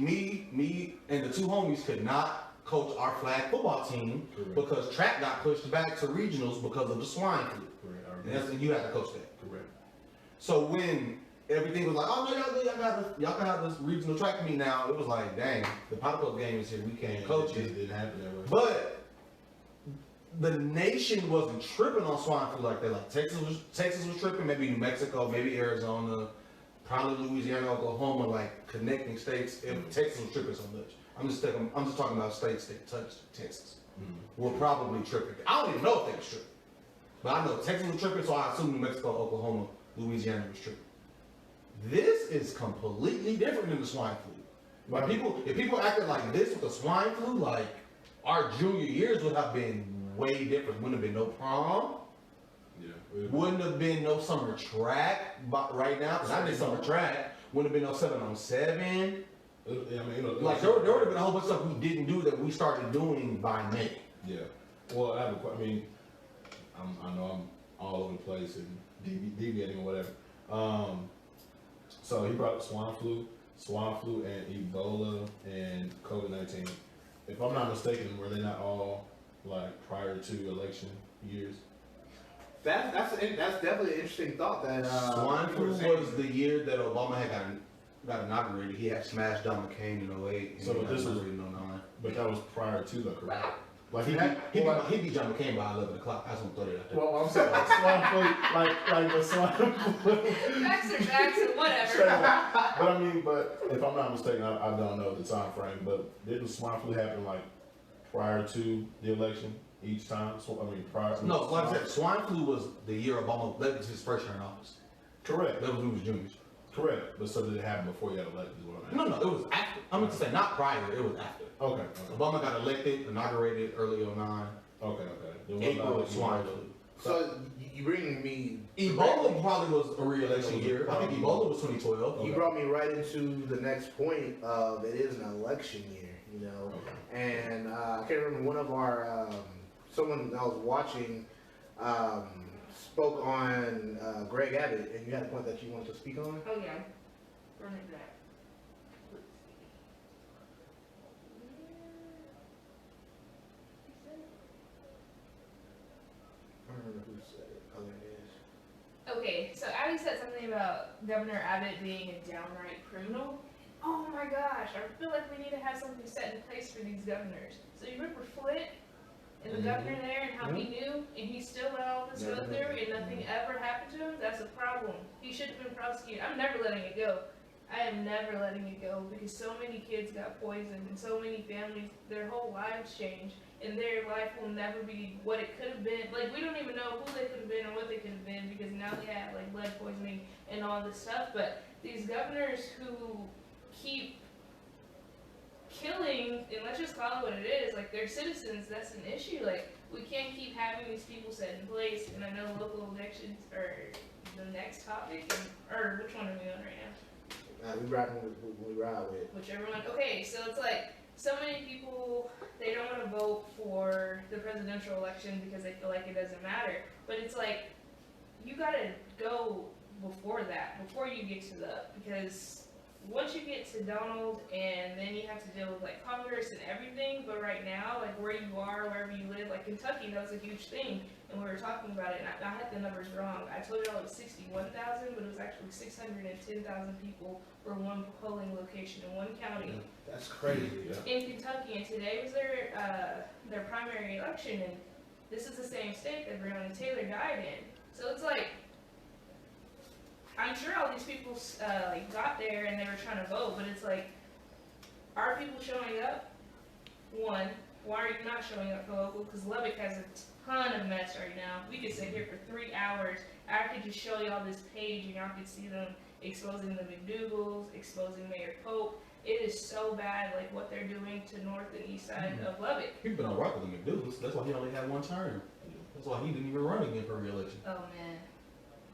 and the 2 homies could not coach our flag football team Correct. because track got pushed back to regionals because of the swine flu. Correct. I And agree. you had to coach that. Correct. So when everything was like, oh no, y'all can have this regional track meet now, it was like, dang, the Pop-Up game is here, we can't coach It it. didn't happen that way. But the nation wasn't tripping on swine flu like that. Like Texas was tripping, maybe New Mexico, maybe Arizona, probably Louisiana, Oklahoma, like connecting states. If Texas was tripping so much, I'm just talking about states that touched Texas. Were probably tripping. I don't even know if they was tripping, but I know Texas was tripping, so I assume New Mexico, Oklahoma, Louisiana was tripping. This is completely different than the swine flu. Like if people acted like this with the swine flu, like our junior years would have been way different. Wouldn't have been no prom. Yeah. Wouldn't have been no summer track but right now, because I did summer track. Wouldn't have been no 7-on-7. I mean, Like there would have been a whole bunch of stuff we didn't do that we started doing by May. Yeah. Well, I mean, I know I'm all over the place and deviating or whatever. So he brought up swine flu and Ebola and COVID-19. If I'm not mistaken, were they not all like prior to election years? That's definitely an interesting thought. That Swine flu was the year that Obama had got inaugurated. He had smashed John McCain in 08. And So he got this was- inaugurated in 09. But that was prior to the correct. Like He beat John McCain by 11 o'clock. I just want to throw that out there. Well, I'm saying like swine flu, like the swine flu. Facts are facts and whatever. Straight up. But I mean, but if I'm not mistaken, I don't know the time frame, but didn't swine flu happen like prior to the election each time? So, I mean, prior. No, like I said, swine flu was the year Obama, that was his first year in office. Correct. That was when he was juniors. Correct. But so did it happen before you got elected? Is what I'm asking. No, it was after. I'm going to say not prior, it was after. Okay. Obama got elected, inaugurated early 09. Okay. Then what April about swine flu. So you bring me Ebola probably was a re-election year. I think Ebola was 2012. You brought me right into the next point of it is an election year, you know, and I can't remember one of our someone I was watching spoke on Greg Abbott, and you had a point that you wanted to speak on. Oh yeah. Run it back. I don't remember who said it. Oh, there it is. Okay, so Abby said something about Governor Abbott being a downright criminal. Oh my gosh, I feel like we need to have something set in place for these governors. So you remember Flint and the governor there and how he knew and he still let all this go through and nothing ever happened to him? That's a problem. He should have been prosecuted. I'm never letting it go. I am never letting it go because so many kids got poisoned and so many families, their whole lives changed and their life will never be what it could have been. Like, we don't even know who they could have been or what they could have been because now they have like lead poisoning and all this stuff. But these governors who keep killing, and let's just call it what it is, like they're citizens, that's an issue. Like, we can't keep having these people set in place, and I know local elections are the next topic, or which one are we on right now? We ride with. Whichever one. Okay, so it's like so many people, they don't want to vote for the presidential election because they feel like it doesn't matter. But it's like you gotta go before that, before you get to because once you get to Donald and then you have to deal with like Congress and everything, but right now, like where you are, wherever you live, like Kentucky, that was a huge thing, and we were talking about it, and I had the numbers wrong. I told you it was 61,000, but it was actually 610,000 people for one polling location in one county. That's crazy. In Kentucky, and today was their primary election, and this is the same state that Breonna Taylor died in. So it's like, I'm sure all these people like got there and they were trying to vote, but it's like, are people showing up? One, why are you not showing up for local? Because Lubbock has a ton of mess right now. We could sit here for 3 hours. I could just show y'all this page and y'all could see them exposing the McDougalls, exposing Mayor Pope. It is so bad, like what they're doing to north and east side of Lubbock. He's been on rock with the McDougalls. That's why he only had one term. That's why he didn't even run again for re-election. Oh man.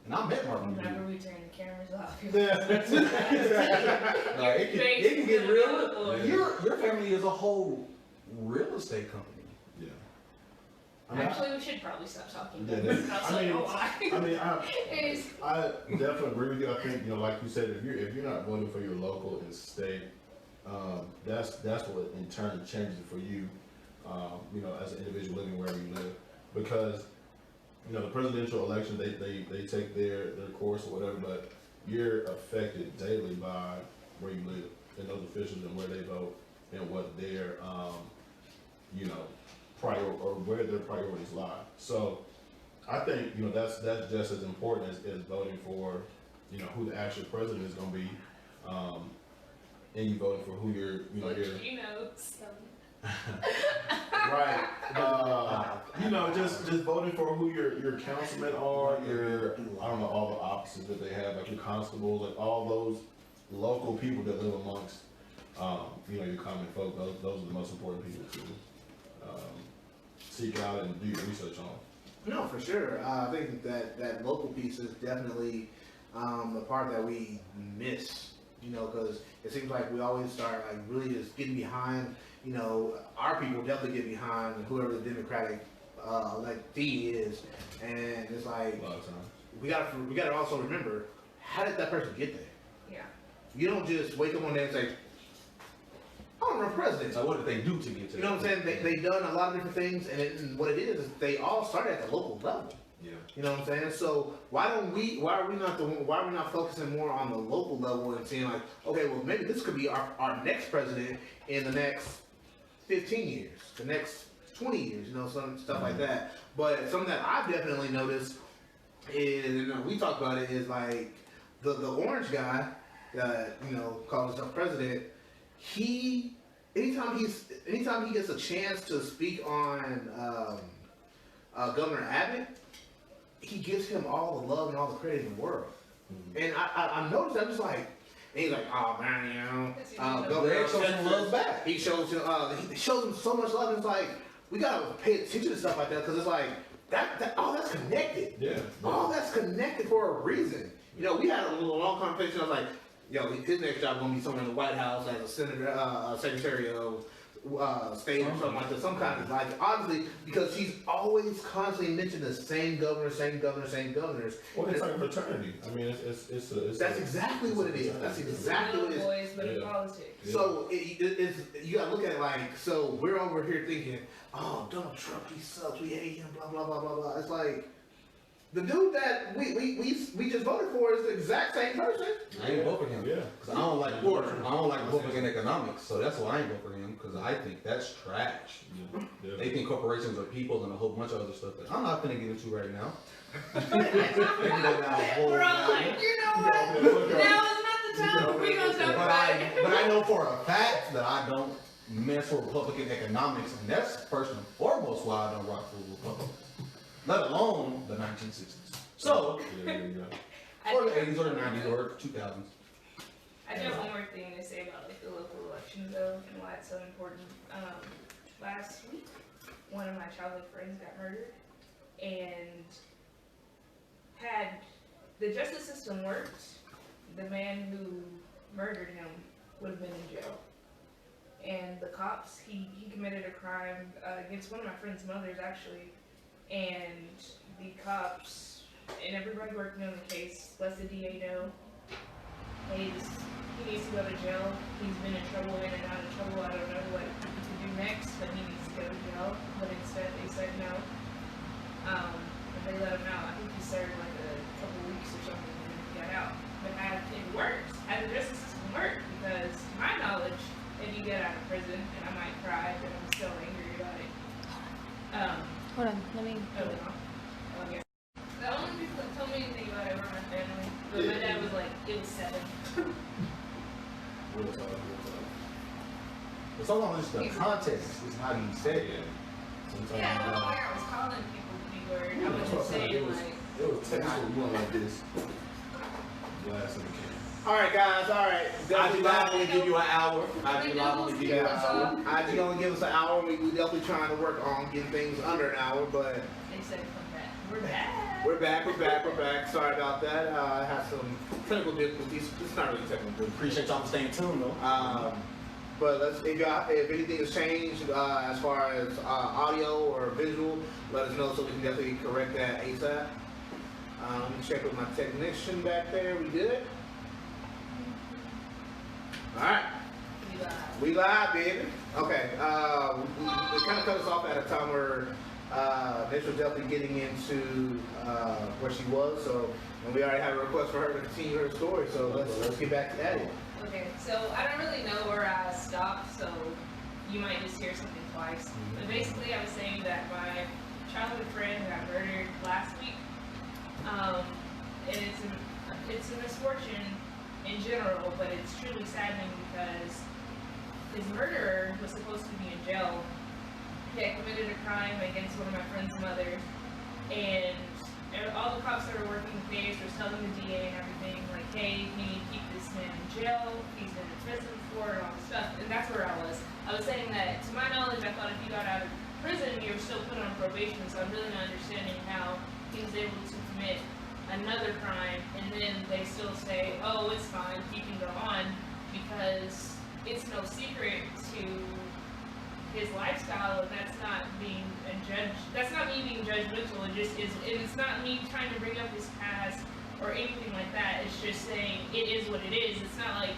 And I met Martin Luther Whenever King. we turn the cameras off, No, it can get real. Your family is a whole real estate company. Yeah. Actually, we should probably stop talking. Yeah, About this. I I mean, don't know why. I definitely agree with you. I think, like you said, if you're not voting for your local and state, that's what in turn changes it for you, as an individual living wherever you live. Because, the presidential election, they take their course or whatever, but you're affected daily by where you live and those officials and where they vote and what their, or where their priorities lie. So I think, that's just as important as voting for, who the actual president is going to be, and you voting for who your, Which, right. Just voting for who your councilmen are, all the offices that they have, like your constables, like all those local people that live amongst, your common folk. Those are the most important people to seek out and do your research on. No, for sure. I think that local piece is definitely the part that we miss. Because it seems like we always start like really just getting behind. Our people definitely get behind whoever the Democratic electee is, and it's like A lot of times. we gotta also remember, how did that person get there? Yeah. You don't just wake up one day and say, I want to run for president. So what did they do to get to You know what I'm saying? They've done a lot of different things, and what it is they all started at the local level. Yeah. You know what I'm saying? So why are we not focusing more on the local level and saying like, okay, well maybe this could be our next president in the next 15 years, the next 20 years, some stuff like that. But something that I've definitely noticed is, we talked about it, is like the orange guy that calls himself president. Anytime he gets a chance to speak on Governor Abbott, he gives him all the love and all the credit in the world. And I noticed, I'm just like, and he's like, oh man, Governor shows him love back. He shows him so much love. And it's like, we gotta pay attention to stuff like that, because it's like all that's connected. Yeah. All that's connected for a reason. We had a little long conversation. I was like, his next job gonna be somewhere in the White House as a senator, secretary of state or something like that. Some kind of like, obviously, because she's always constantly mentioning the same governors. Well, it's like a fraternity. I mean, it's That's exactly what it is. That's exactly what it is. Boys, but in Yeah. politics. So it's you gotta look at it like, so we're over here thinking, oh, Donald Trump, he sucks, we hate him, blah blah blah blah blah. It's like the dude that we just voted for is the exact same person. I ain't vote for him. Yeah. Cause I don't like Republican economics, so that's why I ain't vote for him. Cause I think that's trash. Yeah. They think corporations are people and a whole bunch of other stuff that I'm not gonna get into right now. We're all like, you know what? Now is not the time. We gonna talk about it. But I know for a fact that I don't mess with Republican economics, and that's first and foremost why I don't rock for Republicans. Let alone the 1960s. So, or the 80s or the 90s or 2000s. I do have one more thing to say about like the local elections though, and why it's so important. Last week, one of my childhood friends got murdered, and had the justice system worked, the man who murdered him would have been in jail. And the cops, he committed a crime against one of my friend's mothers actually, and the cops and everybody working on the case lets the DA know, hey, he needs to go to jail. He's been in trouble, in and out of trouble. I don't know what he can do next, but he needs to go to jail. But instead, they said no. And they let him out. I think he served like a couple weeks or something and he got out. But it worked. Had the justice system worked, because to my knowledge, if you get out of prison, and I might cry, but I'm still angry about it. Hold on, let me. Oh, no. Oh, yeah. The only people that told me anything about it were my family. But my dad was like, it was 7. Real talk. But sometimes it's the context is how you say it. Sometimes, Yeah, I don't know where I was calling people the B-word. I was just saying, like, It was technically one like this. Last in the can. All right, guys. All right. I do not only give you an hour. I do not only give you an hour. IG only give us an hour. We definitely trying to work on getting things under an hour, but they said come back. We're back. we're back. Sorry about that. I have some technical difficulties. It's not really technical. Appreciate y'all for staying tuned though. But if anything has changed as far as audio or visual, let us know so we can definitely correct that ASAP. Let me check with my technician back there. We good? All right. We live, baby. Okay. We kind of cut us off at a time where Mitch was definitely getting into where she was. So, and we already have a request for her to continue her story. So let's get back to that. Okay, so I don't really know where I stopped, so you might just hear something twice. But basically, I was saying that my childhood friend got murdered last week. And it's a misfortune in general, but it's truly saddening because his murderer was supposed to be in jail. He had committed a crime against one of my friend's mothers, and all the cops that were working the case were telling the DA and everything, like, hey, we need to keep this man in jail, he's been in prison before, and all this stuff, and that's where I was. I was saying that, to my knowledge, I thought if he got out of prison, you're still put on probation, so I'm really not understanding how he was able to commit another crime, and then they still say, oh, it's fine, he can go on, because it's no secret to his lifestyle, and that's not being a judge, that's not me being judgmental, it just is, it's not me trying to bring up his past or anything like that, it's just saying it is what it is. It's not like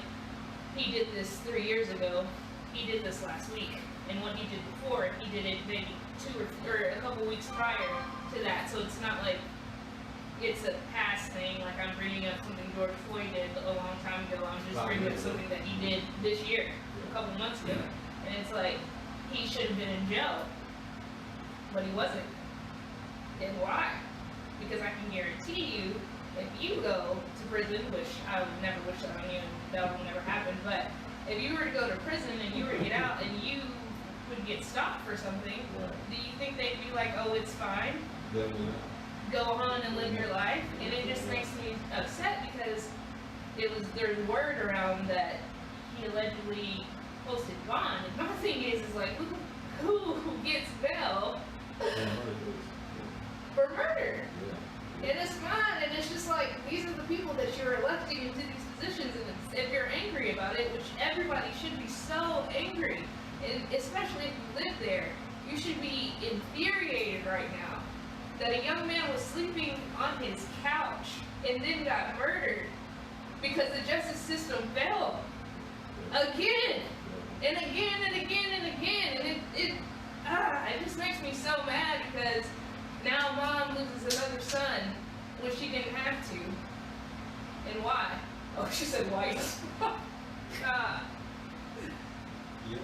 he did this 3 years ago, he did this last week, and what he did before, he did it maybe 2 or a couple weeks prior to that, so it's not like it's a past thing, like I'm bringing up something George Floyd did a long time ago, I'm just bringing up something that he did this year, a couple months ago, and it's like, he should have been in jail, but he wasn't. And why? Because I can guarantee you, if you go to prison, which I would never wish that on you, and that will never happen, but if you were to go to prison and you were to get out and you would get stopped for something, do you think they'd be like, oh, it's fine? Definitely not. Go on and live your life? And it just makes me upset because there's word around that he allegedly posted bond. And my thing is like, who gets bail for murder? And it's fine, and it's just like, these are the people that you're electing into these positions, and if you're angry about it, which everybody should be so angry, and especially if you live there, you should be infuriated right now that a young man was sleeping on his couch and then got murdered because the justice system failed. Again, and again, and again, and again, and it just makes me so mad because now mom loses another son when she didn't have to. And why? Oh, she said white. God. Yeah.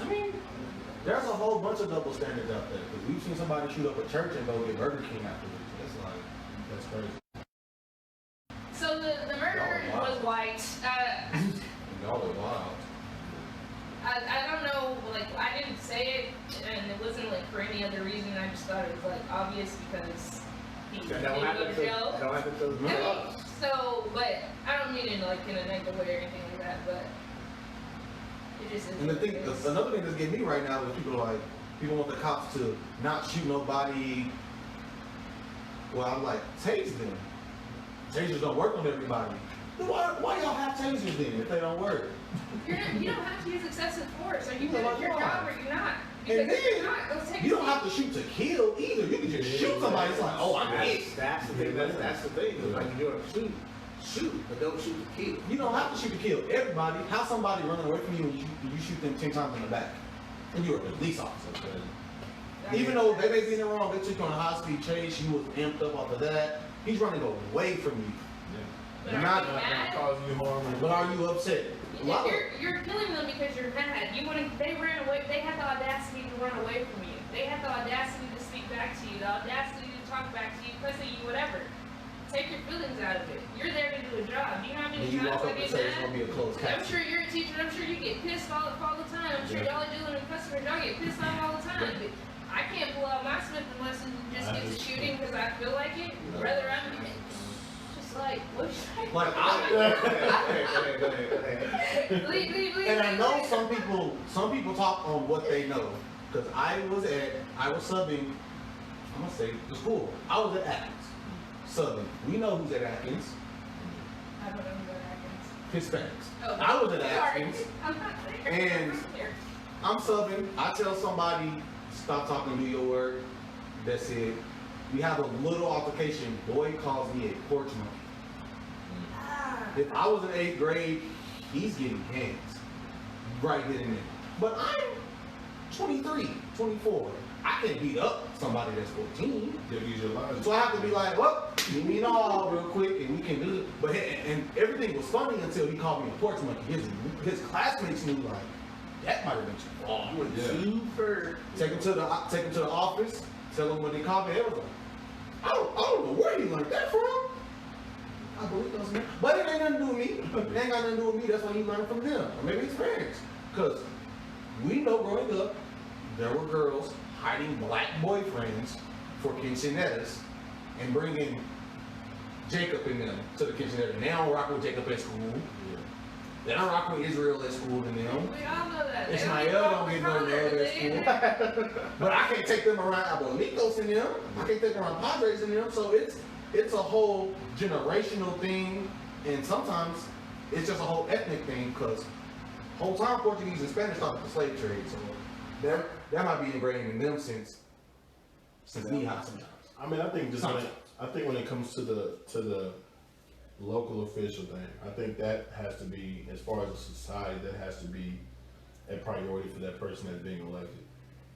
I mean, there's a whole bunch of double standards out there. Because we've seen somebody shoot up a church and go get Burger King afterwards. That's crazy. So the murderer was white. Y'all are wild. I don't know, like, I didn't say it, and it wasn't, like, for any other reason, I just thought it was, like, obvious because he didn't go to jail. That don't happen to I mean, so, but, I don't mean it, like, in a negative way or anything like that, but it just is. And the thing, another thing that's getting me right now is people are like, people want the cops to not shoot nobody. Well, I'm like, tase them. Tasers don't work on everybody. Then why y'all have tasers then if they don't work? You don't have to use excessive force. Are you Yeah, good at your why? job or you're not? And Because if then, you're not, those tasers. you don't have to shoot to kill either. You can just shoot somebody. It's like, oh, I hit. That's the thing. That's the thing. It's like you're gonna shoot, but don't shoot to kill. You don't have to shoot to kill everybody. How somebody running away from you and you shoot them 10 times in the back? And you're a police officer. Even though they may be in the wrong, they took you on a high-speed chase, you was amped up off of that. He's running away from you. But You're are not you gonna mad? Causing you harm. But are you upset? A lot of- You're killing them because you're mad. They ran away. They had the audacity to run away from you. They had the audacity to speak back to you. The audacity to talk back to you, cuss at you, whatever. Take your feelings out of it. You're there to do a job. Do you know how many And you times walk I up and get say it's gonna mad? be a closed I'm caption. sure you're a teacher. I'm sure you get pissed all the time. I'm sure y'all are dealing with customers. Y'all get pissed off all the time. But I can't pull out my Smith unless it just gets a shooting because I feel like it. Rather I'm just like, what should I? Like, Go ahead. Leave. and I know some people talk on what they know. Because I was subbing, I'm gonna say the school. I was at Atkins, subbing. We know who's at Atkins. I don't know who that happens. Hispanics. Oh, I was at sorry. Atkins. I'm not there. And- I'm not there. I'm subbing. I tell somebody, stop talking, do your work. That's it. We have a little altercation. Boy calls me a porch monkey. If I was in 8th grade, he's getting hands right then and there. But I'm 23, 24. I can't beat up somebody that's 14. They'll use your life. So I have to be like, well, give me an all real quick and we can do it. But and everything was funny until he called me a porch monkey. His classmates knew like, that might have been too far. Super. Take him to the office, tell him what they called me. They was like, I don't know where he learned that from. I believe those men. But it ain't nothing to do with me. It ain't got nothing to do with me. That's what he learned from them. Or maybe his parents. Because we know growing up, there were girls hiding black boyfriends for quinceañeras and bringing Jacob and them to the quinceañera. Now I'm rocking with Jacob at school. Then I rock with Israel at school and them. We all know that. Ismael don't get no love at school. But I can't take them around Abuelitos and them. I can't take them around Padres and them. So it's a whole generational thing, and sometimes it's just a whole ethnic thing because whole time Portuguese and Spanish started the slave trade. So that might be ingrained in them since knee high sometimes. I mean, I think when it comes to the local official thing, I think that has to be, as far as a society, that has to be a priority for that person that's being elected.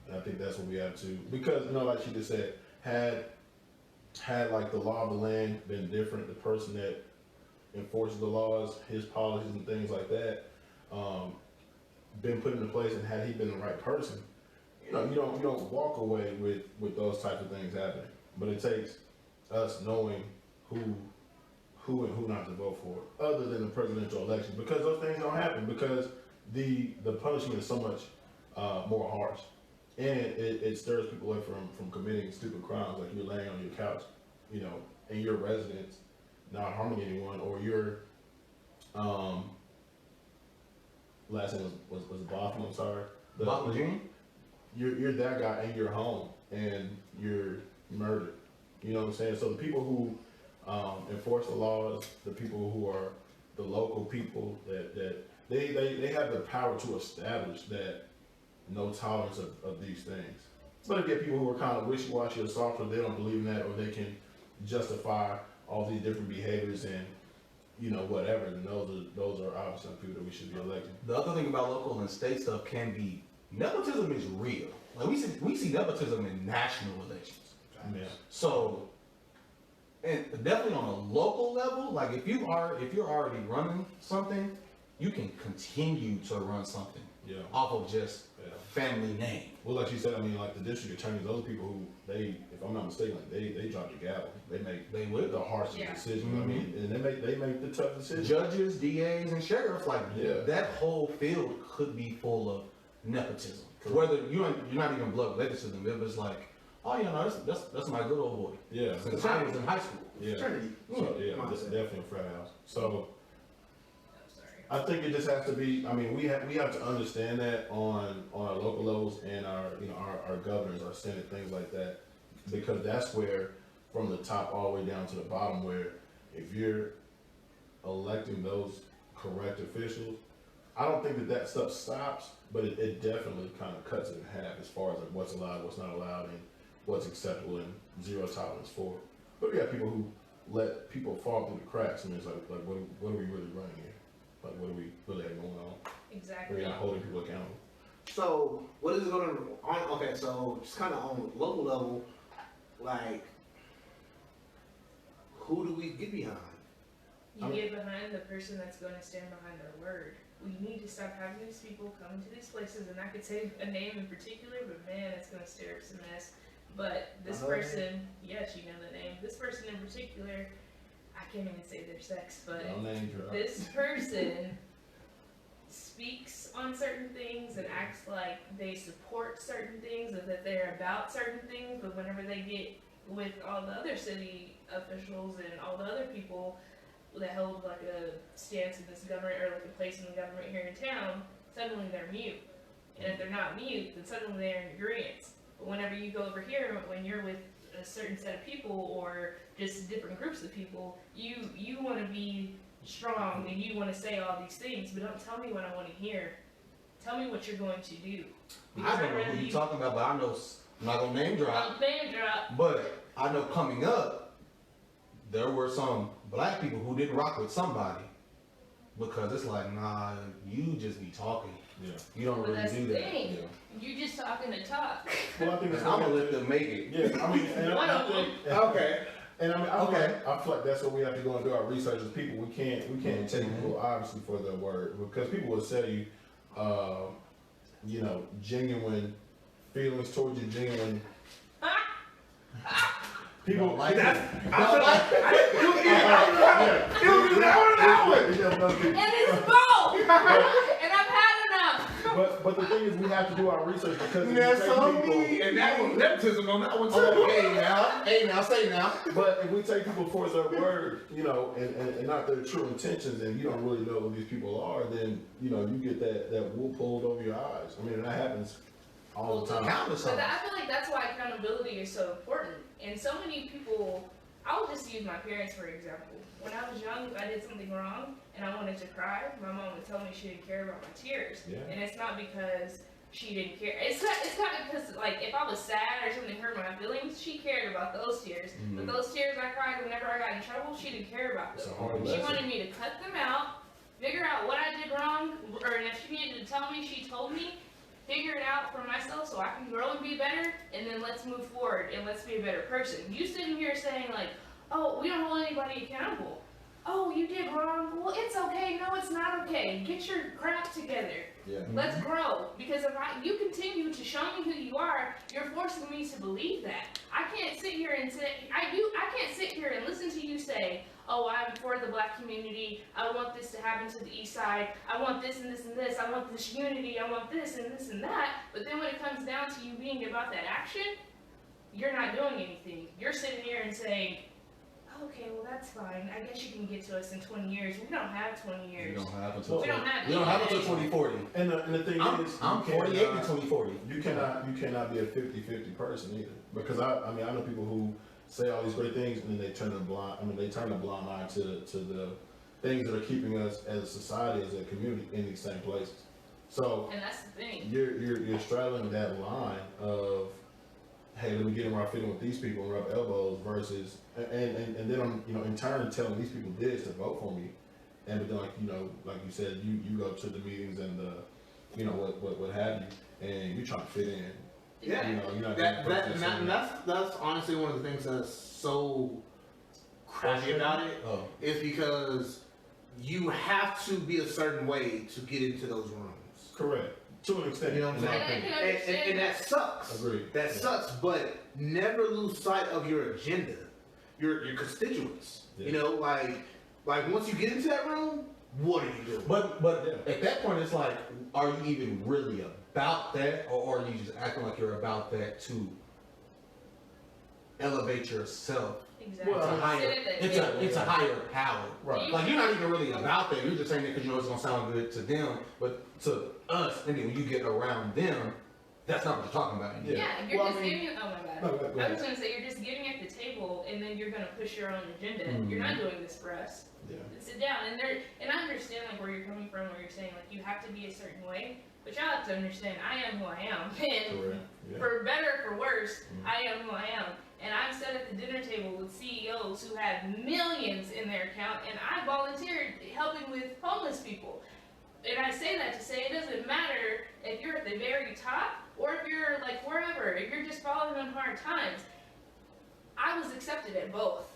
And I think that's what we have to, because, like she just said, had like the law of the land been different, the person that enforces the laws, his policies and things like that, been put into place, and had he been the right person, you don't walk away with those types of things happening. But it takes us knowing who and who not to vote for, other than the presidential election, because those things don't happen, because the punishment is so much more harsh, and it stirs people up from committing stupid crimes, like you're laying on your couch, in your residence, not harming anyone, or you're last name was Botham, I'm sorry. Botham? You're that guy, and you're home, and you're murdered. You know what I'm saying? So the people who enforce the laws, the people who are the local people, that they have the power to establish that no tolerance of these things. But you get people who are kind of wishy-washy or soft, or they don't believe in that, or they can justify all these different behaviors and whatever. And those are obviously people that we should be electing. The other thing about local and state stuff can be nepotism is real. Like we see nepotism in national elections. Yeah. So, and definitely on a local level, like if you're already running something, you can continue to run something off of just family name. Well, like you said, I mean, like the district attorneys, those people who if I'm not mistaken, like they drop the gavel. They will the harshest decisions. Mm-hmm. I mean, and they make the tough decisions. Judges, DAs, and sheriffs, that whole field could be full of nepotism. Correct. Whether you're not even blood related to them, it was like, oh, that's my good old boy. Yeah. Since I was in high school. Yeah. Trinity. So this is definitely a frat house. So I'm sorry. I think it just has to be. I mean, we have to understand that on our local levels, and our governors, our senate, things like that, because that's where, from the top all the way down to the bottom, where if you're electing those correct officials, I don't think that stuff stops, but it definitely kind of cuts it in half as far as like what's allowed, what's not allowed, and what's acceptable, and zero tolerance for. But we have people who let people fall through the cracks, and it's like what are we really running here? Like, what do we really have going on? Exactly. We're not holding people accountable. So, what is it going on? Okay, so just kind of on local level, like, who do we get behind? You get behind the person that's going to stand behind their word. We need to stop having these people come to these places, and I could say a name in particular, but man, it's going to stir up some mess. But this person, yes, you know the name. This person in particular, I can't even say their sex, but this person speaks on certain things and acts like they support certain things and that they're about certain things, but whenever they get with all the other city officials and all the other people that hold like a stance in this government or like a place in the government here in town, suddenly they're mute. And if they're not mute, then suddenly they're in agreement. But whenever you go over here, when you're with a certain set of people or just different groups of people, you want to be strong and you want to say all these things, but don't tell me what I want to hear. Tell me what you're going to do. I don't know who you're talking about, but I know, I'm not gonna name drop. Don't name drop. But I know coming up, there were some black people who didn't rock with somebody because it's like, nah, you just be talking. Yeah. You don't really do that. Thing. You just talking to talk. Well, I think that's I'm gonna let them make it. Yeah, I mean, and One I of them. think, Okay. and I mean, I feel like that's what we have to go and do our research as people. We can't take people obviously for their word, because people will say, genuine feelings towards you, genuine. People like that. I feel like it was that one. And it's both. And I've had enough. But the thing is, we have to do our research because if That's you take on people, me, and that was nepotism on that one too. Hey now, say now. but if we take people for their word, you know, and not their true intentions, and you don't really know who these people are, then you know you get that wool pulled over your eyes. I mean, that happens all the time. Countless But times. I feel like that's why accountability is so important. And so many people, I'll just use my parents for example. When I was young, I did something wrong and I wanted to cry. My mom would tell me she didn't care about my tears. Yeah. And it's not because she didn't care. It's not because, like, if I was sad or something hurt my feelings, she cared about those tears. But those tears I cried whenever I got in trouble, she didn't care about It's them. a hard She lesson. wanted me to cut them out, figure out what I did wrong, or if she needed to tell me, she told me, figure it out for myself so I can grow and be better, and then let's move forward and let's be a better person. You sitting here saying like, oh, we don't hold anybody accountable. Oh, you did wrong. Well, it's okay. No, it's not okay. Get your crap together. Yeah. Let's grow. Because if you continue to show me who you are, you're forcing me to believe that. I can't sit here and say, I can't sit here and listen to you say, oh, I'm for the black community. I want this to happen to the east side. I want this and this and this. I want this unity. I want this and this and that. But then when it comes down to you being about that action, you're not doing anything. You're sitting here and saying, okay, well that's fine. I guess you can get to us in 20 years. We don't have 20 We years. don't have until We don't have until anything. 2040. And the thing I'm is, 48 in 2040. You cannot be a 50-50 person either. Because I know people who say all these great things and then they turn a blind eye to the things that are keeping us as a society, as a community in these same places. So And that's the thing. you're straddling that line of, hey, let me get in where I fit in with these people and rub elbows versus and then I'm, you know, in turn telling these people this to vote for me. And but then, like, you know, like you said, you go to the meetings and the, you know, what have you, and you're trying to fit in. Yeah, You know, you're not and that's honestly one of the things that's so crappy about it Oh. is because you have to be a certain way to get into those rooms. Correct. To an extent. You know what I'm in my saying? And I opinion. can And that sucks. Agreed. That Yeah. sucks, but never lose sight of your agenda, your constituents. Yeah. You know, like once you get into that room, what are you doing? But at that point, it's like, are you even really about that, or are you just acting like you're about that to elevate yourself? Exactly. Well, It's a higher, Sit at the table. it's a higher power. Right. Like, you're not even really about that. You're just saying it because you know it's gonna sound good to them, but to us, and then when you get around them, that's not what you're talking about anymore. Yeah, you're Well, I just mean- giving. Oh my god. No, go I was ahead. gonna say you're just giving at the table, and then you're gonna push your own agenda. Mhm. You're not doing this for us. Yeah. Sit down, and I understand like where you're coming from, where you're saying like you have to be a certain way, but y'all have to understand I am who I am, and Correct. Yeah. for better or for worse, Mhm. I am who I am. And I've sat at the dinner table with CEOs who have millions in their account, and I volunteered helping with homeless people. And I say that to say it doesn't matter if you're at the very top or if you're like wherever, if you're just falling on hard times. I was accepted at both.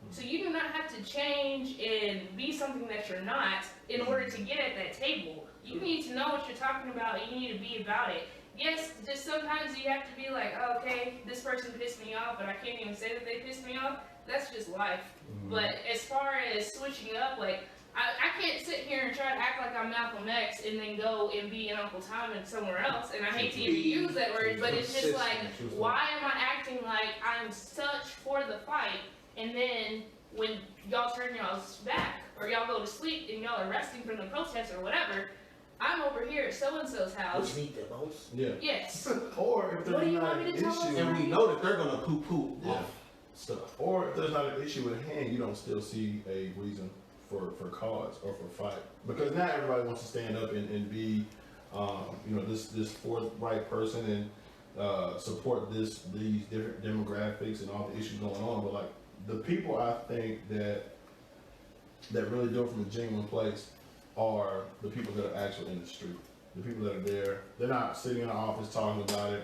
So you do not have to change and be something that you're not in order to get at that table. You need to know what you're talking about. You need to be about it. Yes, just sometimes you have to be like, oh, okay, this person pissed me off, but I can't even say that they pissed me off. That's just life. But as far as switching up, like, I can't sit here and try to act like I'm Malcolm X and then go and be an Uncle Tom and somewhere else. And I hate to even use that word, but it's just like, why am I acting like I'm such for the fight? And then when y'all turn y'all's back or y'all go to sleep and y'all are resting from the protest or whatever, I'm over here at so-and-so's house. need the most. Yeah. Yes. Or if What there's do you not want an me to tell us? issue, And we know that they're gonna poo-poo Yeah. off stuff. or if there's not an issue at hand, you don't still see a reason for cause or for fight. Because not everybody wants to stand up and be, you know, this forthright person and support these different demographics and all the issues going on. But like the people I think that really do it from a genuine place are the people that are actually in the street. The people that are there. They're not sitting in the office talking about it.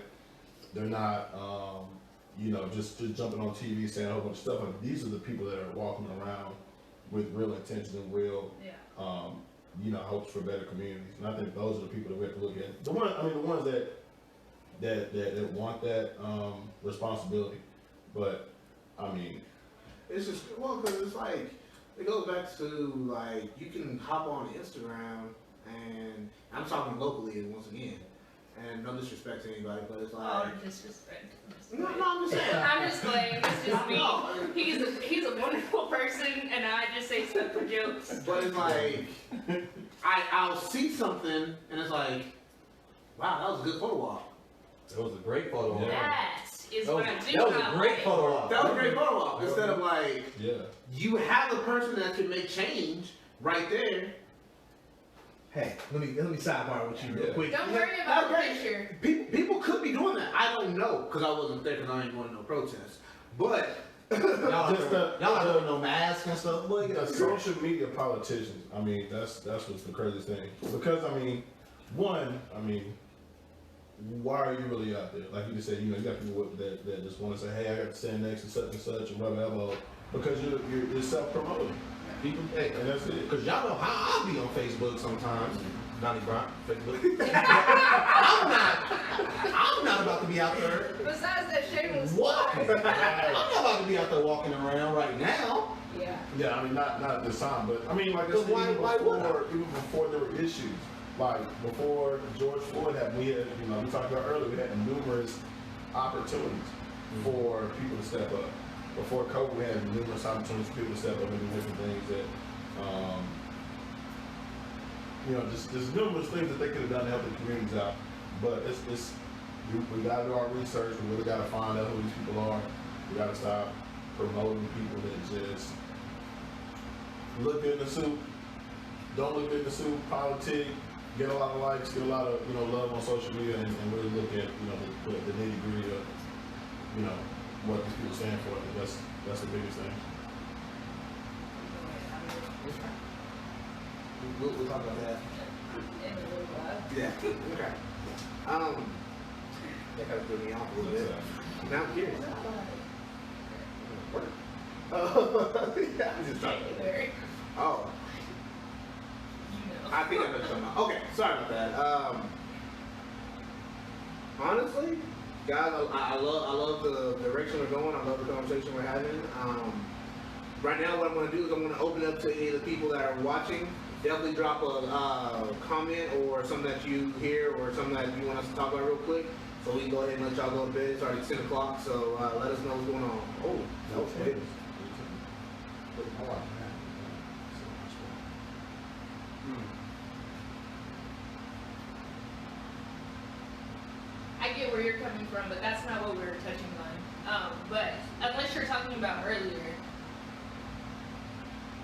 They're not, you know, just jumping on TV saying a whole bunch of stuff. Like, these are the people that are walking around with real intentions and real, Yeah. you know, hopes for better communities. And I think those are the people that we have to look at. The ones that want that responsibility. But I mean, It's just, well, because it's like, it goes back to, like, you can hop on Instagram and I'm talking locally once again. And no disrespect to anybody, but it's Oh, like disrespect. no, I'm just saying. I'm just playing. It's just me. He's a wonderful person, and I just say stuff for jokes. But it's like I'll see something, and it's like, wow, that was a good photo op. It was a great photo op. That is That what was, I do. that was a now. great photo op. That was a great photo op. Instead of like, Yeah. you have the person that can make change right there. Hey, let me sidebar with you real Yeah. quick. Don't worry about the Okay. picture. People could be doing that. I don't know because I wasn't there because I ain't going to no protest. But Y'all Just not doing no masks and stuff. Boy, The social media politicians, I mean, that's what's the craziest thing. Because, I mean, why are you really out there? Like you just said, you got people that just want to say, hey, I got to stand next to such and such and blah, blah, blah. Because you're self-promoting. people, hey, And that's it. because y'all know how I be on Facebook sometimes. Donnie Brown, Facebook. I'm not about to be out there Besides that shameless walking. plug. I'm not about to be out there walking around right now. Yeah. Yeah, I mean, not at this time, but I mean, like I But said, why would I? even before there were issues, like before George Floyd happened, we had, we talked about earlier, we had numerous opportunities for people to step up. Before COVID, we had numerous opportunities for people to step up and do different things that, just numerous things that they could have done to help the communities out. But we got to do our research. We really got to find out who these people are. We got to stop promoting people that just look good in the suit, don't look good in the suit, politic, get a lot of likes, get a lot of love on social media, and really look at the nitty gritty of what these people stand for. I think that's the biggest thing. we'll talk about that. In a little while. Yeah. Okay. That kind of threw me off a little bit. Now I'm curious. Yeah, I'm just talking. January. Oh, You know. I think I know what you're talking about. Okay, sorry about that. Honestly, guys, I love the direction we're going. I love the conversation we're having. Right now, what I'm going to do is I'm going to open it up to any of the people that are watching. Definitely drop a comment or something that you hear or something that you want us to talk about real quick. So we can go ahead and let y'all go to bed. It's already 10 o'clock, so let us know what's going on. Oh, that was good. I get where you're coming from, but that's not what we were touching on. But unless you're talking about earlier.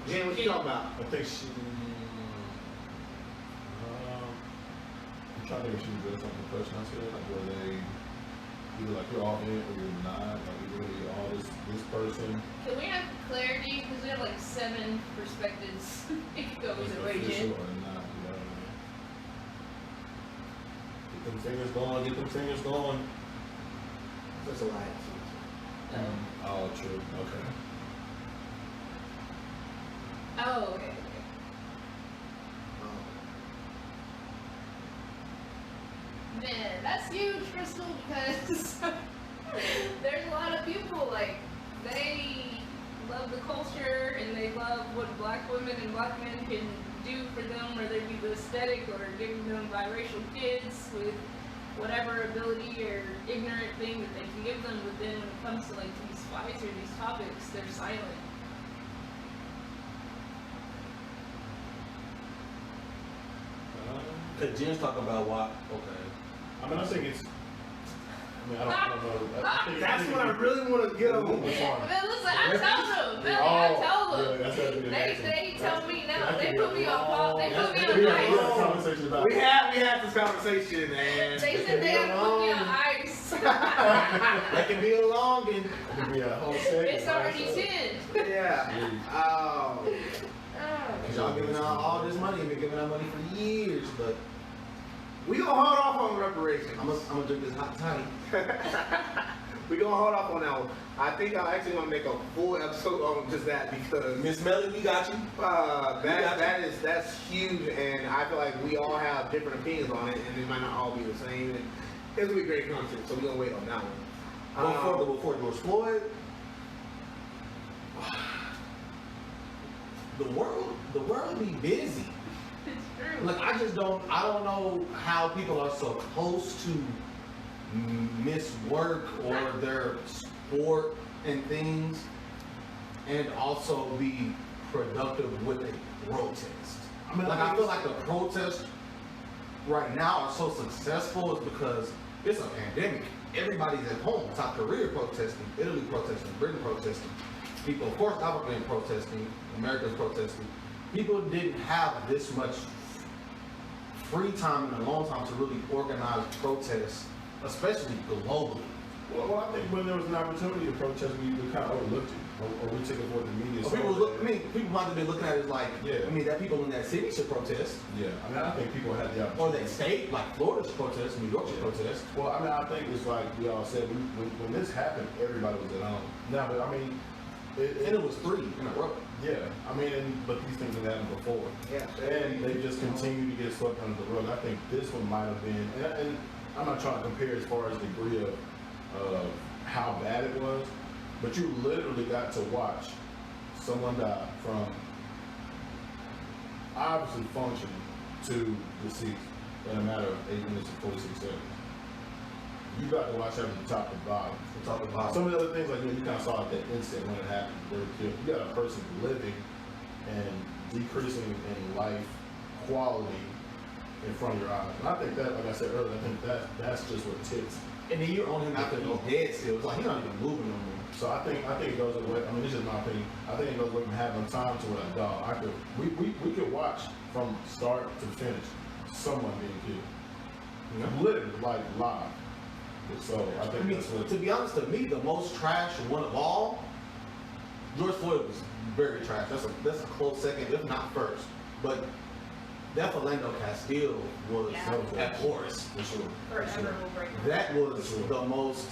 Jen, what you talking about? I think she. I'm trying to think if she was something the question I said, like were they either like you're all in or you're not, like you're really all this person. Can we have clarity? Because we have like 7 perspectives. It could go either way, Official Jen. or not, Get them fingers going, get them fingers going. That's a lie. Oh, true. Okay. Oh, okay. Man, that's huge, Crystal, because there's a lot of people, like, they love the culture and they love what black women and black men can do for them, whether it be the aesthetic or giving them biracial kids with whatever ability or ignorant thing that they can give them, but then when it comes to, like, these fights or these topics, they're silent. Cause Jen's talking about what? Okay. I mean, I think it's. I don't know. I think That's what I really want to get on. But listen, I told them. Billy, Oh, I told them. yeah, that's gotta be the next one. They tell me no. That They could put be me a on pause. They put me We on had a ice. conversation about We had this conversation, and They said they had put me on ice. That can be a long and it could be a whole segment. It's already 10. yeah. Oh. cause y'all giving out all this money and been giving out money for years, but We gonna hold off on reparations. I'm gonna drink this hot toddy. We gonna hold off on that one. I think I actually want to make a full episode on just that because Miss Melly, we got you. that's huge, and I feel like we all have different opinions on it, and it might not all be the same. And it's gonna be great content, so we're gonna wait on that one. Before George Floyd, the world be busy. true. Like, I don't know how people are supposed to miss work or their sport and things and also be productive with a protest. I mean, I feel like the protests right now are so successful is because it's a pandemic. Everybody's at home. South Korea protesting, Italy protesting, Britain protesting. People, of course, Africa protesting, America's protesting. People didn't have this much free time in a long time to really organize protests, especially globally. Well, I think when there was an opportunity to protest, we kind of overlooked it, or we took it for the media. People might have been looking at it like, Yeah. I mean, that people in that city should protest. Yeah, I mean, I think people had the Or opportunity. that state, like Florida should protest, New York should protest. Well, I mean, I think it's like we all said, when this happened, everybody was at home. Now, but I mean, And it was 3 in a row. yeah, I mean, but these things have happened before. Yeah. And they just continue to get swept under the rug. I think this one might have been, and I'm not trying to compare as far as degree of how bad it was, but you literally got to watch someone die from obviously functioning to deceased in a matter of 8 minutes and 46 seconds. You got to watch everything top to bottom. From top to bottom. Some of the other things, like you kind of saw at that instant when it happened, they were killed. You got a person living and decreasing in life quality in front of your eyes. And I think that, like I said earlier, I think that's just what tips. And then you're on him after he's dead still. It's like he's not even moving no more. So I think it goes away. I mean, this is my opinion. I think it goes away from having time to a dog. We could watch from start to finish someone being killed. You know, literally, like live. So I think that's what. To be honest, to me, the most trash one of all, George Floyd was very trash. That's a close second, if not first. But that Philando Castile was abhorrent. For sure. Forever will break. That was the most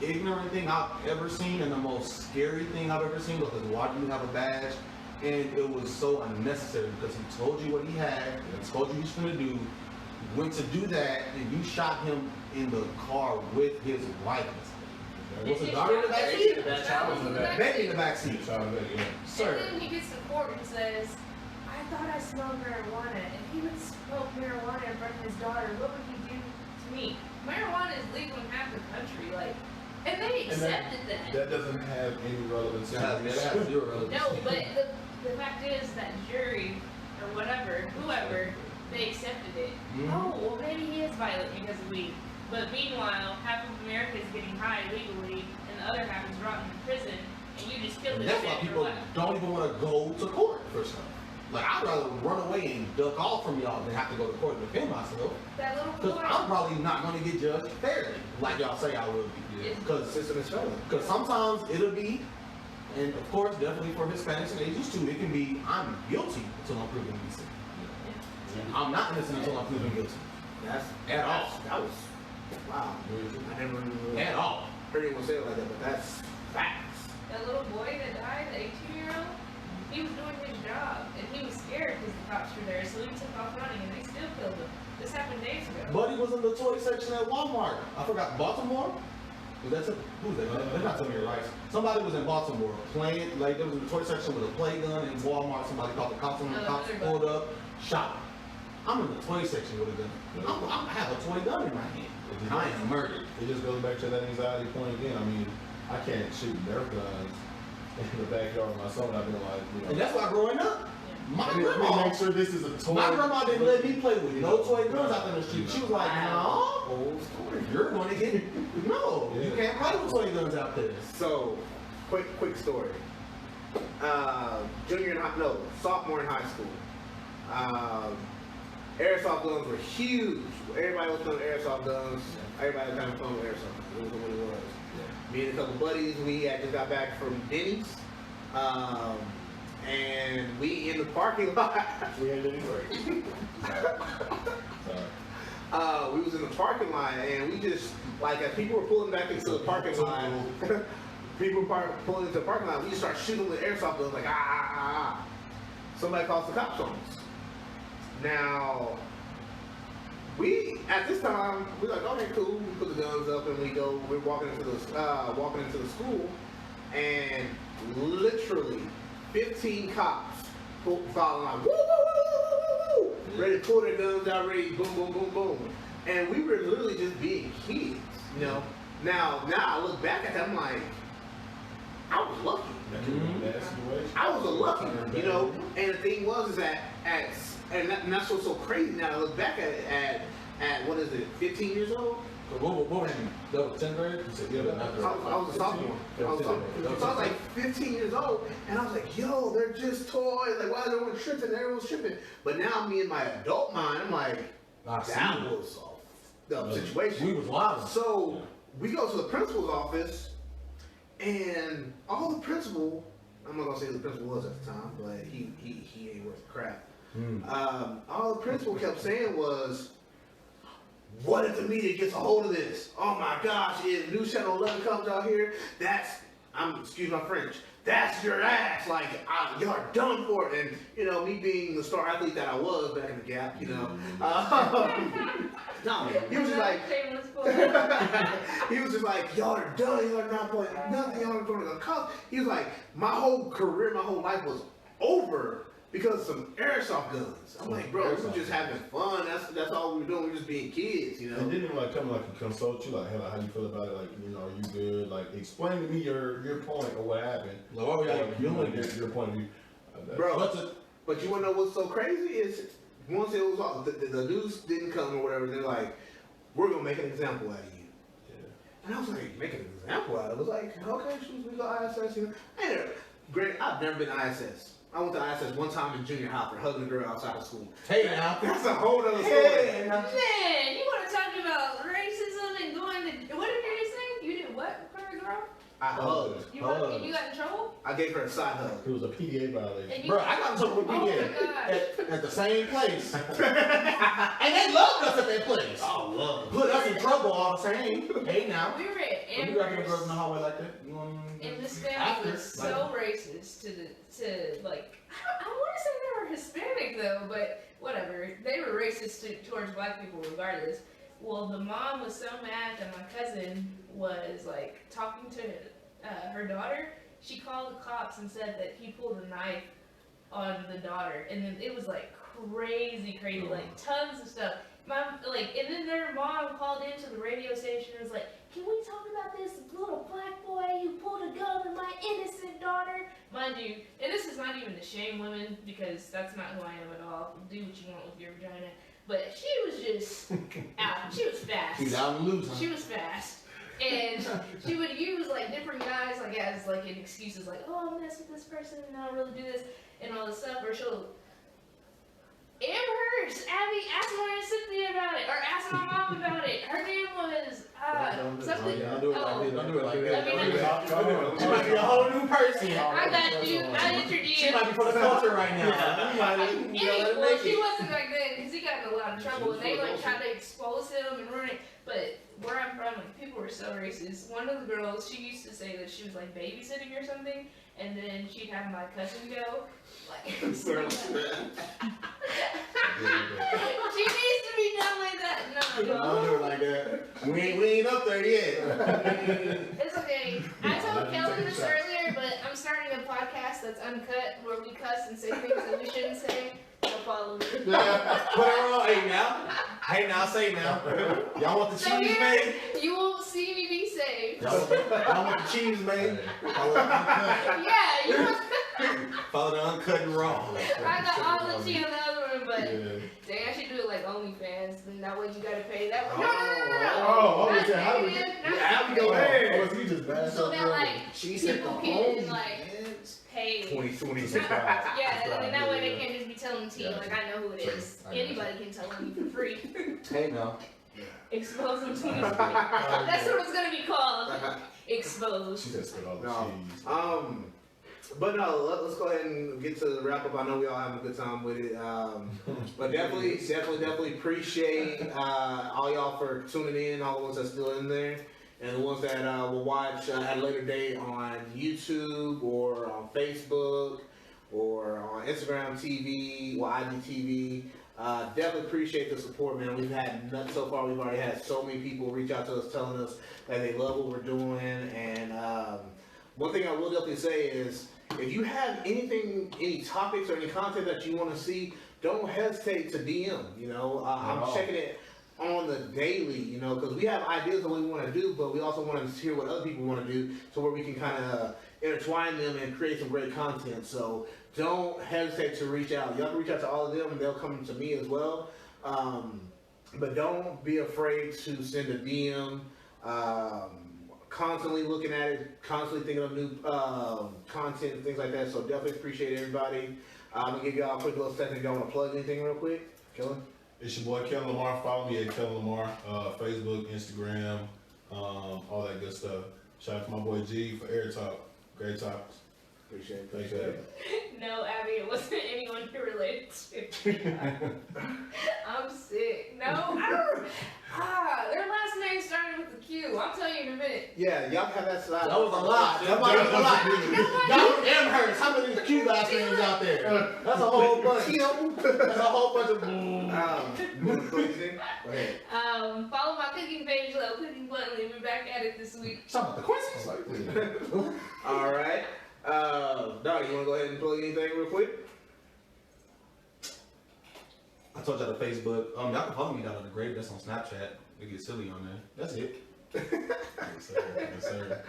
ignorant thing I've ever seen and the most scary thing I've ever seen because why do you have a badge? And it was so unnecessary because he told you what he had and told you what he's going to do, went to do that, and you shot him in the car with his wife. Was the daughter in the backseat? That child was in the back. Baby in the backseat. Child in the back, yeah. Sir. And then he gets to court and says, I thought I smelled marijuana. If he would smoke marijuana in front of his daughter, what would he do to me? Marijuana is legal in half the country, like, and they accepted that. That doesn't have any relevance. That has zero relevance. No, but the fact is that jury, or whatever, whoever, they accepted it. Mhm. Oh, well maybe he is violent because of weed. But meanwhile, half of America is getting high legally, and the other half is rotting in prison, and you just killed And this that's why man for people what? don't even want to go to court for stuff. Like, I'd rather run away and duck off from y'all than have to go to court to defend myself. That little Because boy. I'm probably not going to get judged fairly, like y'all say I will be. Yeah. Because System is failing. sometimes it'll be, and of course, definitely for Hispanics and Asians too, it can be, I'm guilty until I'm proven innocent. I'm not innocent until I'm proven guilty. At all. That was wow. I never really At all. heard anyone say it like that, but that's facts. That little boy that died, the 18-year-old, he was doing his job, and he was scared because the cops were there, so he took off running, and they still killed him. This happened days ago. Buddy was in the toy section at Walmart. I forgot, Baltimore? Was that who's that? They're not telling me your rights. Somebody was in Baltimore playing, like there was in the toy section with a play gun in Walmart. Somebody called the cops on the cops, pulled up, shot him. I'm in the toy section with a gun. I have a toy gun in my hand. I am murdered. It just goes back to that anxiety point again. I mean, I can't shoot Nerf guns in the backyard of my son. I've been like, you know. And that's why growing up, my Let me grandma, make sure this is a toy. my grandma didn't let me play with no toy guns out in the street. She was like, no, Old story. you're going to get, no, you can't play with toy guns out there. So, quick story. Sophomore in high school. Airsoft guns were huge. Everybody was playing airsoft guns. Everybody was having fun with airsoft guns. It was what it was. Me and a couple buddies, we had just got back from Denny's. And we in the parking lot. We ain't anywhere. Sorry. We was in the parking lot and we just, like, as people were pulling back into the parking lot, people were pulling into the parking lot, we just start shooting with airsoft guns, like, ah. Somebody calls the cops on us. Now, at this time, we're like, okay, cool. We put the guns up and we're walking into the school, and literally 15 cops following like, woo, woo, woo, woo, woo, woo. ready to pull their guns out, ready, boom, boom, boom, boom. And we were literally just being kids, you know. Now I look back at that, I'm like, I was lucky. I was a lucky one, you know. And the thing was is that and that's what's so crazy. Now I look back at what is it, 15 years old? What were you? That was 10th grade? You said, yeah, I was a sophomore. So I was like 15 years old, and I was like, yo, they're just toys. Like, why is everyone tripping? Everyone's tripping. But now me in my adult mind, I'm like, that was the situation. We was wild. So we go to the principal's office, and all the principal, I'm not gonna say who the principal was at the time, but he ain't worth crap. All the principal kept saying was, what if the media gets a hold of this? Oh my gosh, if News Channel 11 comes out here, excuse my French, that's your ass. Like, y'all are done for it. And, you know, me being the star athlete that I was back in the Gap, you know, no, he was just like, he was just like, y'all are done, y'all are not playing nothing, y'all are going to college. He was like, my whole career, my whole life was over because of some airsoft guns. I'm like, bro, we were just having fun. That's all we were doing. We were just being kids, you know. And didn't like come like and consult you, like, hey, like, how you feel about it? Like, you know, are you good? Like, explain to me your point or what happened. Like, what were y'all doing? Your point of view, bro. But you wanna know what's so crazy is once it was off, the news didn't come or whatever. They're like, we're gonna make an example out of you. Yeah. And I was like, make an example out of it. I was like, okay, we go ISS. You know, and granted, I've never been to ISS. I went to ISS one time in junior high for hugging a girl outside of school. Hey now, that's a whole other story. Man, you want to talk about racism and going to, what did you say? You did what for a girl? I hugged. You got in trouble? I gave her a side hug. It was a PDA violation. Bro, I got in trouble with PDA at the same place. And they loved us at that place. Oh, love. Put us in trouble all the same. Hey now. We were at When you got your girls in the hallway like that, you want and this family was so racist to like, I want to say they were Hispanic though, but whatever. They were racist towards black people regardless. Well, the mom was so mad that my cousin was like talking to her daughter. She called the cops and said that he pulled a knife on the daughter, and then it was like crazy, like tons of stuff. And then their mom called into the radio station and was like, "Can we talk about this little black boy who pulled a gun on my innocent daughter?" Mind you, and this is not even to shame women because that's not who I am at all. Do what you want with your vagina. But she was just out. She was fast. She's out and loose, huh? She was fast. And she would use like different guys like as like an excuses like, oh, I mess with this person and I don't really do this and all this stuff. Or she'll Amherst, Abby, ask my Aunt Cynthia about it, or ask my mom about it. Her name was something. Don't do it like that. Don't do it like that. She might be a whole new person. I got you. I introduced. She might be for the culture right now. Well, she wasn't back then because he got in a lot of trouble, and they like tried to expose him and ruin it. But where I'm from, like, people were so racist. One of the girls, she used to say that she was like babysitting or something, and then she'd have my cousin go. Like, she needs to be done like that. No, don't do it like that. We ain't up there yet. It's okay. I told Kelly this earlier, but I'm starting a podcast that's uncut where we cuss and say things that we shouldn't say. So follow me. Put her on. Hey now, say now. Y'all want the cheese made? You won't see me be saved. Y'all want the cheese made? Yeah, you want. Follow the uncut and raw. I got all the tea on the other one, but dang, I should do it like OnlyFans. Then that way you gotta pay that one. No. Abby, go ahead. Was he just bad? So that like people can like pay. 2020. Yeah, and that way they can't just be telling tea. Like I know who it is. Anybody can tell them for free. Hey now. Expose them to me. That's what it's gonna be called. Expose. She just spit all the cheese. But no, let's go ahead and get to the wrap up. I know we all having a good time with it. But definitely appreciate all y'all for tuning in, all the ones that's still in there, and the ones that will watch at a later date on YouTube or on Facebook or on Instagram TV or IGTV. Definitely appreciate the support, man. We've had so far. We've already had so many people reach out to us telling us that they love what we're doing, and one thing I will definitely say is, if you have any topics or any content that you want to see, don't hesitate to DM. You know, I'm Oh. checking it on the daily, you know, because we have ideas of what we want to do, but we also want to hear what other people want to do, so where we can kind of intertwine them and create some great content. So don't hesitate to reach out. Y'all can reach out to all of them, and they'll come to me as well. But don't be afraid to send a DM. Constantly looking at it, constantly thinking of new content and things like that. So definitely appreciate everybody. I'm gonna give y'all a quick little second. If y'all want to plug anything real quick, Kellen. It's your boy Kellen Lamar. Follow me at Kellen Lamar, Facebook, Instagram, all that good stuff. Shout out to my boy G for Air Talk. Great topics. Appreciate it. Thanks, Abby. No, Abby, it wasn't anyone you related to. I'm sick. No, I don't. Their last name started with a Q. I'll tell you in a minute. Yeah, y'all have that slide. That was a lot. That was a lot. That was Amherst. How many Q last names out there? That's a whole bunch. That's a whole bunch of. Go ahead. Follow my cooking page, Little Cooking Bluntly. We're back at it this week. Something about the quizzes. All right. Donnie, you want to go ahead and plug anything real quick? I told y'all the Facebook. Y'all can follow me down on the grave. That's on Snapchat. They get silly on there. That's it. Yes, sir. Yes, sir.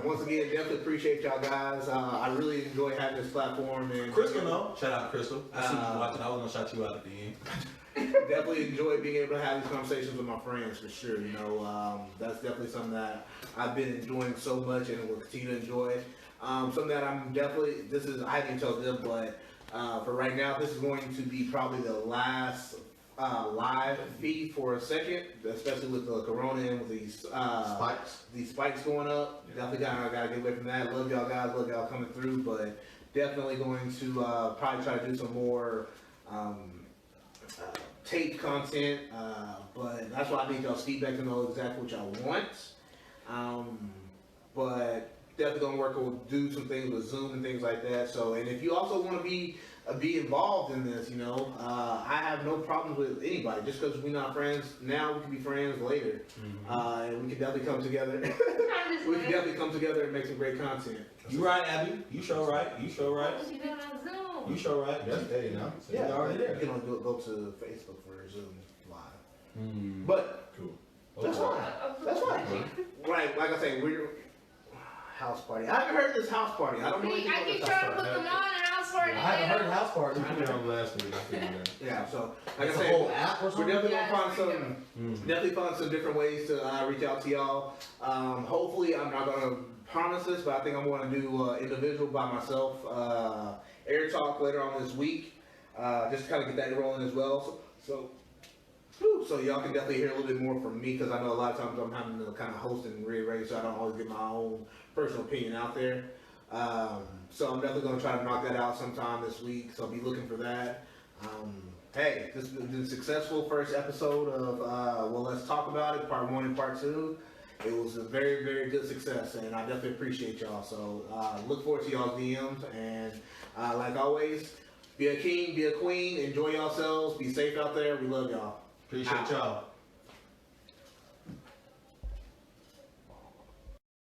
Once again, definitely appreciate y'all guys. I really enjoy having this platform. And Crystal, no. Shout out Crystal. I see you watching. I was gonna shout you out at the end. Definitely enjoy being able to have these conversations with my friends for sure. You know, that's definitely something that I've been enjoying so much and will continue to enjoy. Something that I'm definitely, I didn't tell them, but for right now, this is going to be probably the last live feed for a second, especially with the corona and with these spikes going up. Definitely gotta get away from that. Love y'all guys, love y'all coming through, but definitely going to probably try to do some more taped content, but that's why I need y'all's feedback to know exactly what y'all want. But definitely gonna work. We'll do some things with Zoom and things like that. So, and if you also want to be involved in this, you know, I have no problems with anybody. Just because we're not friends now, we can be friends later, and we can definitely come together. We can definitely come together and make some great content. You right, Abby? You sure right? You sure right? What you doing on Zoom? You sure right? That's there now. So Yeah, you already there. you can go to Facebook for Zoom live, Mm. but Cool. that's Okay. fine. That's fine. Right, like I say, we're house party. I haven't heard of this house party. I don't know anything I about keep this trying house to put party. them on and house party. I haven't heard of house party. We put it on last week. I figured that. Yeah, so like It's I a said, whole app or we're something. definitely Yeah, gonna it's find pretty some, definitely find some different ways to reach out to y'all. Hopefully, I'm not gonna promise this, but I think I'm gonna do individual by myself, air talk later on this week, just to kind of get that rolling as well. So y'all can definitely hear a little bit more from me, because I know a lot of times I'm having to kind of host and rearrange, so I don't always get my own personal opinion out there. So I'm definitely gonna try to knock that out sometime this week. So be looking for that. Hey, this has been a successful first episode of well, let's talk about it, part 1 and part 2. It was a very, very good success, and I definitely appreciate y'all. So look forward to y'all's DMs, and like always, be a king, be a queen, enjoy yourselves, be safe out there. We love y'all. Appreciate y'all.